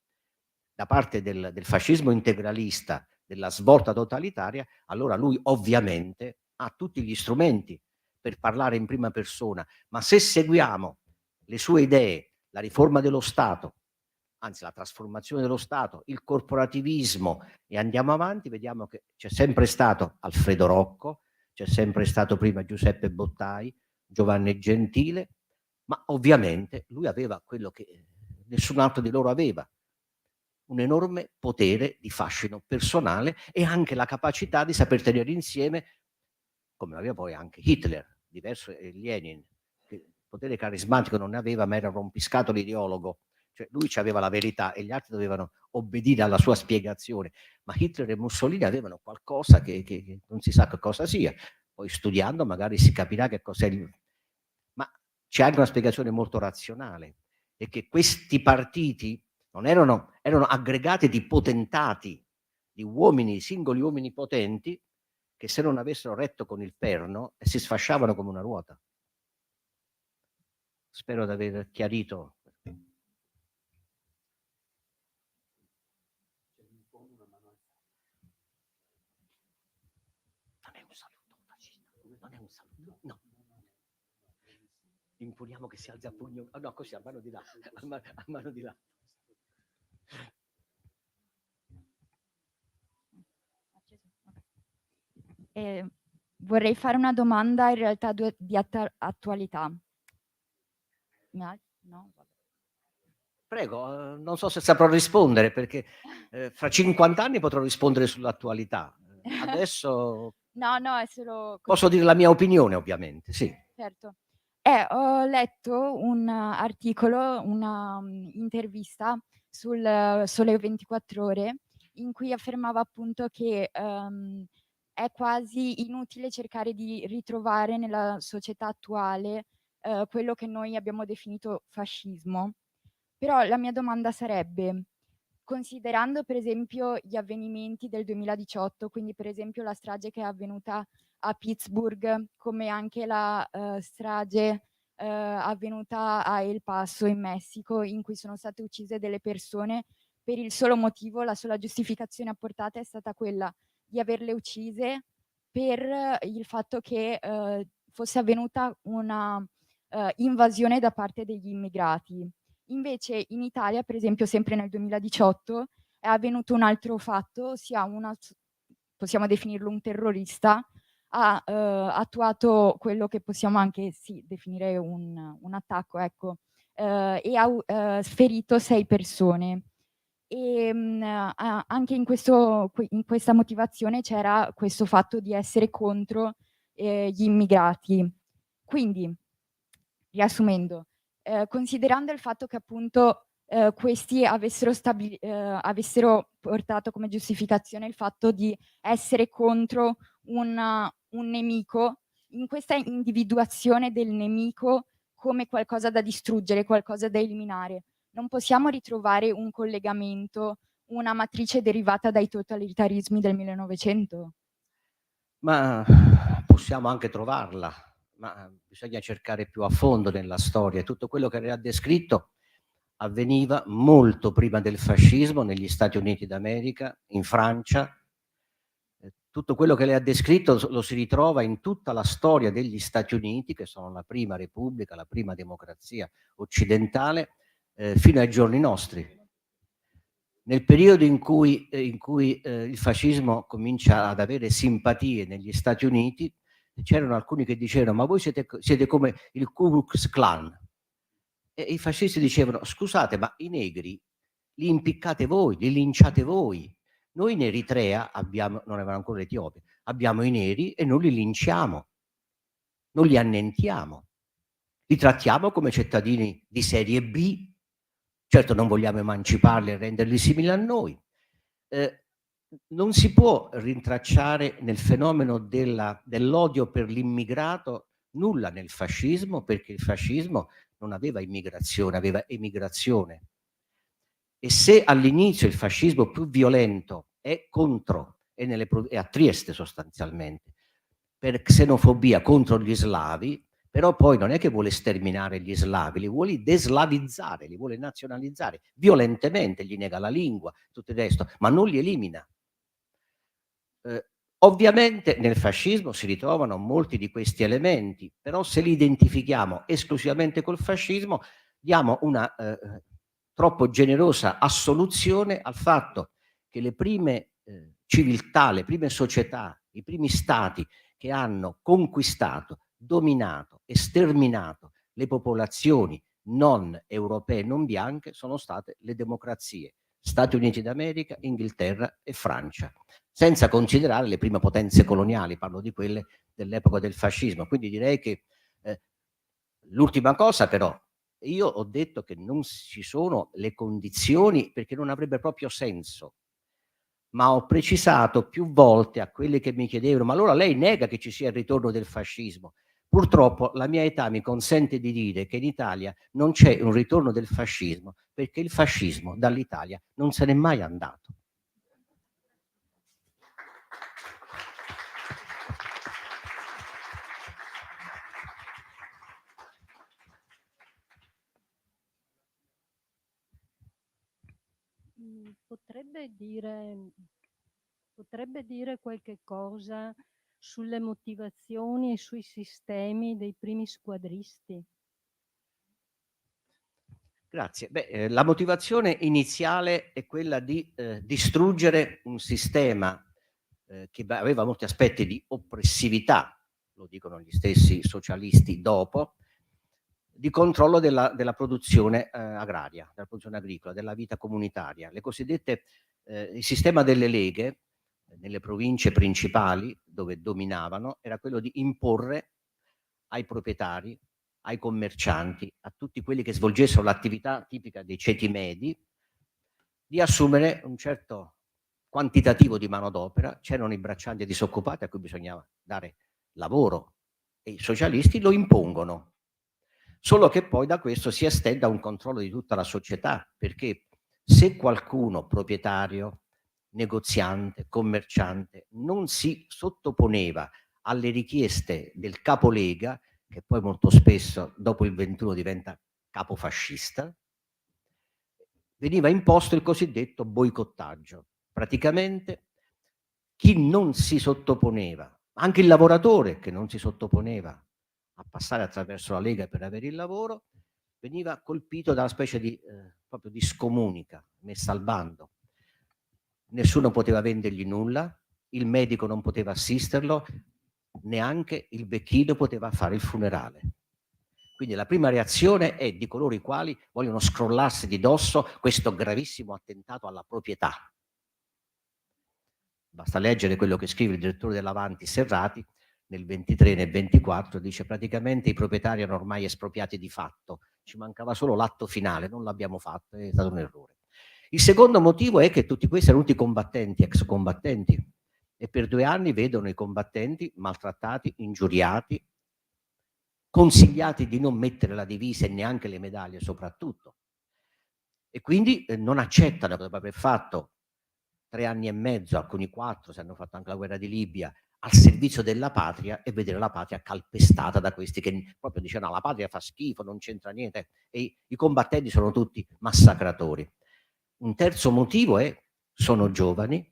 da parte del fascismo integralista, della svolta totalitaria, allora lui ovviamente ha tutti gli strumenti per parlare in prima persona, ma se seguiamo le sue idee, la riforma dello Stato, anzi la trasformazione dello Stato, il corporativismo e andiamo avanti, vediamo che c'è sempre stato Alfredo Rocco, c'è sempre stato prima Giuseppe Bottai, Giovanni Gentile, ma ovviamente lui aveva quello che nessun altro di loro aveva, un enorme potere di fascino personale e anche la capacità di saper tenere insieme, come aveva poi anche Hitler, diverso Lenin, che potere carismatico non ne aveva, ma era un rompiscatole ideologo. Cioè lui aveva la verità e gli altri dovevano obbedire alla sua spiegazione, ma Hitler e Mussolini avevano qualcosa che non si sa che cosa sia, poi studiando magari si capirà che cos'è ma c'è anche una spiegazione molto razionale, è che questi partiti non erano aggregati di potentati, di uomini, singoli uomini potenti, che se non avessero retto con il perno si sfasciavano come una ruota. Spero di aver chiarito. Non è un saluto fascista, non è un saluto, no. Imponiamo che si alzi a pugno, no, così a mano di là, a mano di là. Vorrei fare una domanda in realtà di attualità. No? Vabbè. Prego, non so se saprò rispondere perché fra 50 anni potrò rispondere sull'attualità. Adesso No, è solo posso dire la mia opinione, ovviamente, sì. Certo. Ho letto un articolo, una intervista sul Sole 24 Ore, in cui affermava appunto che è quasi inutile cercare di ritrovare nella società attuale quello che noi abbiamo definito fascismo. Però la mia domanda sarebbe: considerando per esempio gli avvenimenti del 2018, quindi per esempio la strage che è avvenuta a Pittsburgh, come anche la strage avvenuta a El Paso in Messico, in cui sono state uccise delle persone per il solo motivo, la sola giustificazione apportata è stata quella di averle uccise per il fatto che fosse avvenuta una invasione da parte degli immigrati. Invece in Italia, per esempio, sempre nel 2018 è avvenuto un altro fatto, ossia possiamo definirlo un terrorista, ha attuato quello che possiamo anche definire un attacco, ecco, e ha ferito 6 persone. Anche in questa motivazione c'era questo fatto di essere contro gli immigrati. Quindi, riassumendo, considerando il fatto che appunto questi avessero portato come giustificazione il fatto di essere contro un nemico, in questa individuazione del nemico come qualcosa da distruggere, qualcosa da eliminare, non possiamo ritrovare un collegamento, una matrice derivata dai totalitarismi del 1900? Ma possiamo anche trovarla, ma bisogna cercare più a fondo nella storia. Tutto quello che lei ha descritto avveniva molto prima del fascismo negli Stati Uniti d'America, in Francia. Tutto quello che lei ha descritto lo si ritrova in tutta la storia degli Stati Uniti, che sono la prima repubblica, la prima democrazia occidentale, fino ai giorni nostri. Nel periodo in cui il fascismo comincia ad avere simpatie negli Stati Uniti, c'erano alcuni che dicevano: ma voi siete come il Ku Klux Klan. E i fascisti dicevano: scusate, ma i negri li impiccate voi, li linciate voi. Noi in Eritrea abbiamo, non avevano ancora l'Etiopia, abbiamo i neri e non li linciamo, non li annientiamo, li trattiamo come cittadini di serie B. Certo non vogliamo emanciparli e renderli simili a noi. Non si può rintracciare nel fenomeno dell'odio per l'immigrato nulla nel fascismo, perché il fascismo non aveva immigrazione, aveva emigrazione. E se all'inizio il fascismo più violento è contro, è a Trieste sostanzialmente, per xenofobia contro gli slavi, però poi non è che vuole sterminare gli slavi, li vuole deslavizzare, li vuole nazionalizzare violentemente, gli nega la lingua, tutto il resto, ma non li elimina. Ovviamente nel fascismo si ritrovano molti di questi elementi, però se li identifichiamo esclusivamente col fascismo diamo una troppo generosa assoluzione al fatto che le prime civiltà, le prime società, i primi stati che hanno conquistato, dominato e sterminato le popolazioni non europee, non bianche, sono state le democrazie, Stati Uniti d'America, Inghilterra e Francia, senza considerare le prime potenze coloniali, parlo di quelle dell'epoca del fascismo. Quindi direi che l'ultima cosa però, io ho detto che non ci sono le condizioni perché non avrebbe proprio senso, ma ho precisato più volte a quelli che mi chiedevano: ma allora lei nega che ci sia il ritorno del fascismo? Purtroppo la mia età mi consente di dire che in Italia non c'è un ritorno del fascismo, perché il fascismo dall'Italia non se n'è mai andato. Potrebbe dire qualche cosa sulle motivazioni e sui sistemi dei primi squadristi? Grazie. Beh, la motivazione iniziale è quella di distruggere un sistema che aveva molti aspetti di oppressività, lo dicono gli stessi socialisti dopo, di controllo della produzione agraria, della produzione agricola, della vita comunitaria. Le cosiddette, il sistema delle leghe nelle province principali dove dominavano era quello di imporre ai proprietari, ai commercianti, a tutti quelli che svolgessero l'attività tipica dei ceti medi, di assumere un certo quantitativo di manodopera. C'erano i braccianti disoccupati a cui bisognava dare lavoro e i socialisti lo impongono. Solo che poi da questo si estende a un controllo di tutta la società, perché se qualcuno, proprietario, negoziante, commerciante, non si sottoponeva alle richieste del capolega, che poi molto spesso dopo il 21 diventa capofascista, veniva imposto il cosiddetto boicottaggio. Praticamente chi non si sottoponeva, anche il lavoratore che non si sottoponeva a passare attraverso la Lega per avere il lavoro, veniva colpito da una specie di proprio di scomunica, messa al bando. Nessuno poteva vendergli nulla, il medico non poteva assisterlo, neanche il becchino poteva fare il funerale. Quindi la prima reazione è di coloro i quali vogliono scrollarsi di dosso questo gravissimo attentato alla proprietà. Basta leggere quello che scrive il direttore dell'Avanti Serrati nel 23 e nel 24, dice praticamente i proprietari erano ormai espropriati di fatto, ci mancava solo l'atto finale, non l'abbiamo fatto, è stato un errore. Il secondo motivo è che tutti questi erano tutti combattenti, ex combattenti, e per 2 anni vedono i combattenti maltrattati, ingiuriati, consigliati di non mettere la divisa e neanche le medaglie soprattutto, e quindi non accettano, dopo aver fatto 3 anni e mezzo, alcuni 4, se hanno fatto anche la guerra di Libia, al servizio della patria, e vedere la patria calpestata da questi che proprio dicono: no, la patria fa schifo, non c'entra niente, e i combattenti sono tutti massacratori. Un terzo motivo è: sono giovani,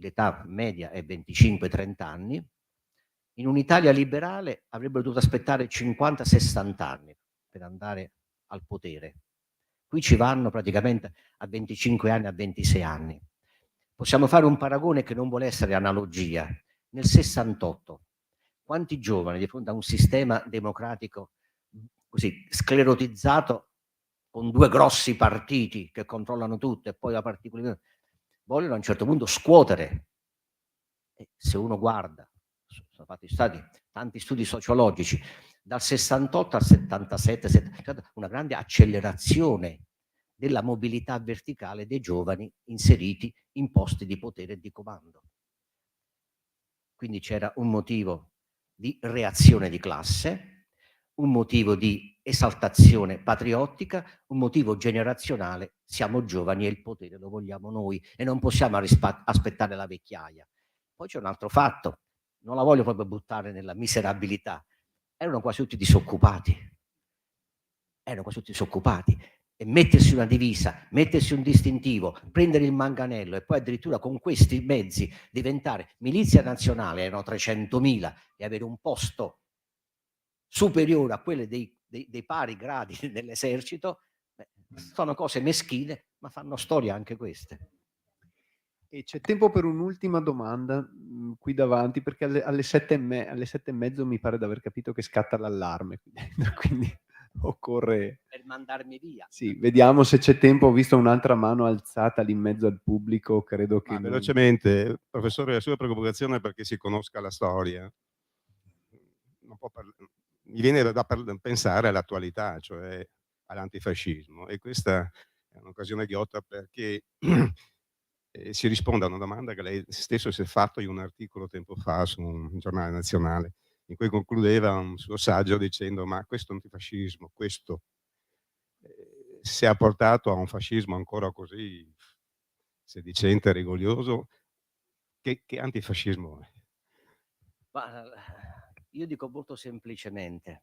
l'età media è 25-30 anni, in un'Italia liberale avrebbero dovuto aspettare 50-60 anni per andare al potere. Qui ci vanno praticamente a 25 anni, a 26 anni. Possiamo fare un paragone che non vuole essere analogia. Nel 68, quanti giovani di fronte a un sistema democratico così sclerotizzato, con 2 grossi partiti che controllano tutto e poi la particolarità, vogliono a un certo punto scuotere. E se uno guarda, sono fatti tanti studi sociologici, dal 68 al 77 c'è una grande accelerazione della mobilità verticale dei giovani inseriti in posti di potere e di comando. Quindi c'era un motivo di reazione di classe, un motivo di esaltazione patriottica, un motivo generazionale: siamo giovani e il potere lo vogliamo noi e non possiamo aspettare la vecchiaia. Poi c'è un altro fatto, non la voglio proprio buttare nella miserabilità, erano quasi tutti disoccupati. e mettersi una divisa, mettersi un distintivo, prendere il manganello e poi addirittura con questi mezzi diventare milizia nazionale, erano 300.000, e avere un posto superiore a quelli dei pari gradi nell'esercito, sono cose meschine, ma fanno storia anche queste. E c'è tempo per un'ultima domanda qui davanti, perché alle 7:30 mi pare di aver capito che scatta l'allarme, quindi occorre... Per mandarmi via. Sì, vediamo se c'è tempo. Ho visto un'altra mano alzata lì in mezzo al pubblico, credo che... Velocemente, professore, la sua preoccupazione è perché si conosca la storia. Mi viene da pensare all'attualità, cioè all'antifascismo, e questa è un'occasione ghiotta perché si risponde a una domanda che lei stesso si è fatto in un articolo tempo fa su un giornale nazionale, in cui concludeva un suo saggio dicendo: ma questo antifascismo, questo se ha portato a un fascismo ancora così sedicente e rigoglioso, che antifascismo è? Ma io dico molto semplicemente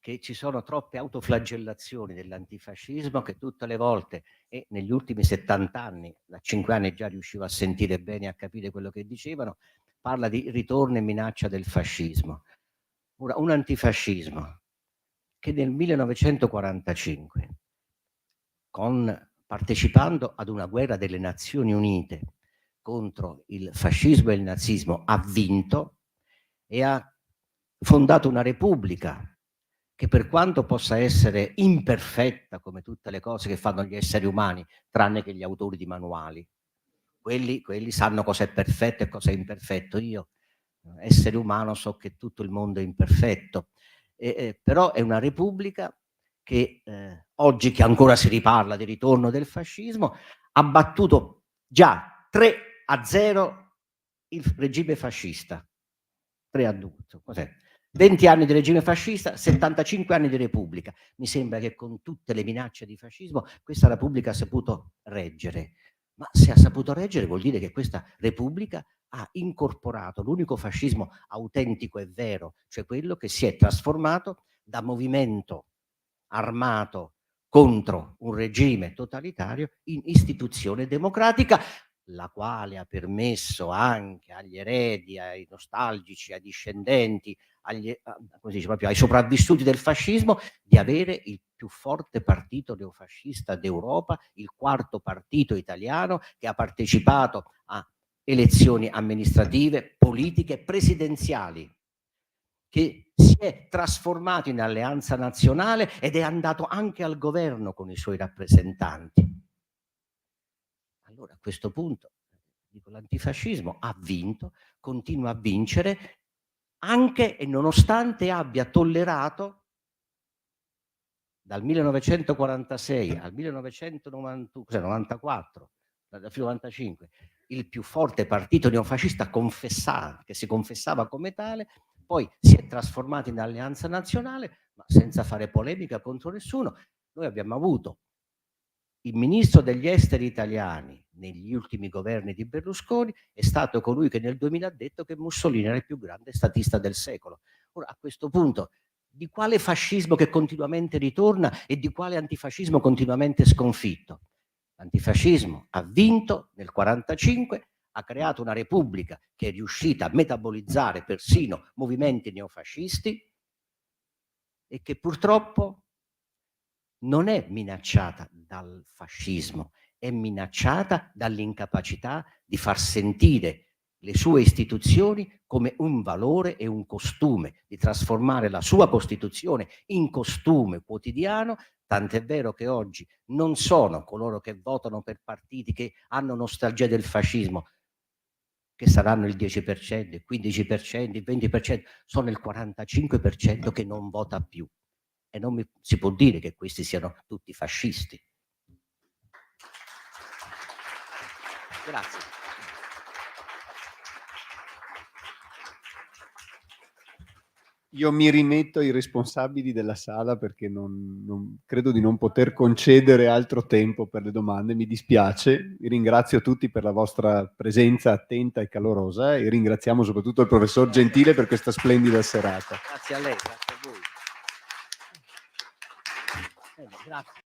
che ci sono troppe autoflagellazioni dell'antifascismo, che tutte le volte, e negli ultimi 70 anni, da 5 anni già riuscivo a sentire bene e a capire quello che dicevano, parla di ritorno e minaccia del fascismo. Ora, un antifascismo che nel 1945, partecipando ad una guerra delle Nazioni Unite contro il fascismo e il nazismo, ha vinto e ha fondato una repubblica che, per quanto possa essere imperfetta come tutte le cose che fanno gli esseri umani, tranne che gli autori di manuali, quelli sanno cosa è perfetto e cosa è imperfetto. Io, essere umano, so che tutto il mondo è imperfetto, però è una repubblica che oggi, che ancora si riparla di ritorno del fascismo, ha battuto già 3-0 il regime fascista. 3-2, cos'è? 20 anni di regime fascista, 75 anni di repubblica. Mi sembra che con tutte le minacce di fascismo questa repubblica ha saputo reggere. Ma se ha saputo reggere vuol dire che questa repubblica ha incorporato l'unico fascismo autentico e vero, cioè quello che si è trasformato da movimento armato contro un regime totalitario in istituzione democratica, la quale ha permesso anche agli eredi, ai nostalgici, ai discendenti, proprio ai sopravvissuti del fascismo, di avere il più forte partito neofascista d'Europa, il quarto partito italiano che ha partecipato a elezioni amministrative, politiche, presidenziali, che si è trasformato in alleanza nazionale ed è andato anche al governo con i suoi rappresentanti. Allora, a questo punto, dico, l'antifascismo ha vinto, continua a vincere, anche e nonostante abbia tollerato dal 1946 al 1994, fino al 1995, il più forte partito neofascista che si confessava come tale, poi si è trasformato in alleanza nazionale, ma senza fare polemica contro nessuno. Noi abbiamo avuto il ministro degli esteri italiani negli ultimi governi di Berlusconi, è stato colui che nel 2000 ha detto che Mussolini era il più grande statista del secolo. Ora, a questo punto, di quale fascismo che continuamente ritorna e di quale antifascismo continuamente sconfitto? L'antifascismo ha vinto nel 1945, ha creato una repubblica che è riuscita a metabolizzare persino movimenti neofascisti e che purtroppo non è minacciata dal fascismo, è minacciata dall'incapacità di far sentire le sue istituzioni come un valore e un costume, di trasformare la sua Costituzione in costume quotidiano, tant'è vero che oggi non sono coloro che votano per partiti che hanno nostalgia del fascismo, che saranno il 10%, il 15%, il 20%, sono il 45% che non vota più. E non si può dire che questi siano tutti fascisti. Grazie. Io mi rimetto ai responsabili della sala perché credo di non poter concedere altro tempo per le domande, mi dispiace. Vi ringrazio tutti per la vostra presenza attenta e calorosa e ringraziamo soprattutto il professor Gentile per questa splendida serata. Grazie a lei, grazie a voi. Grazie.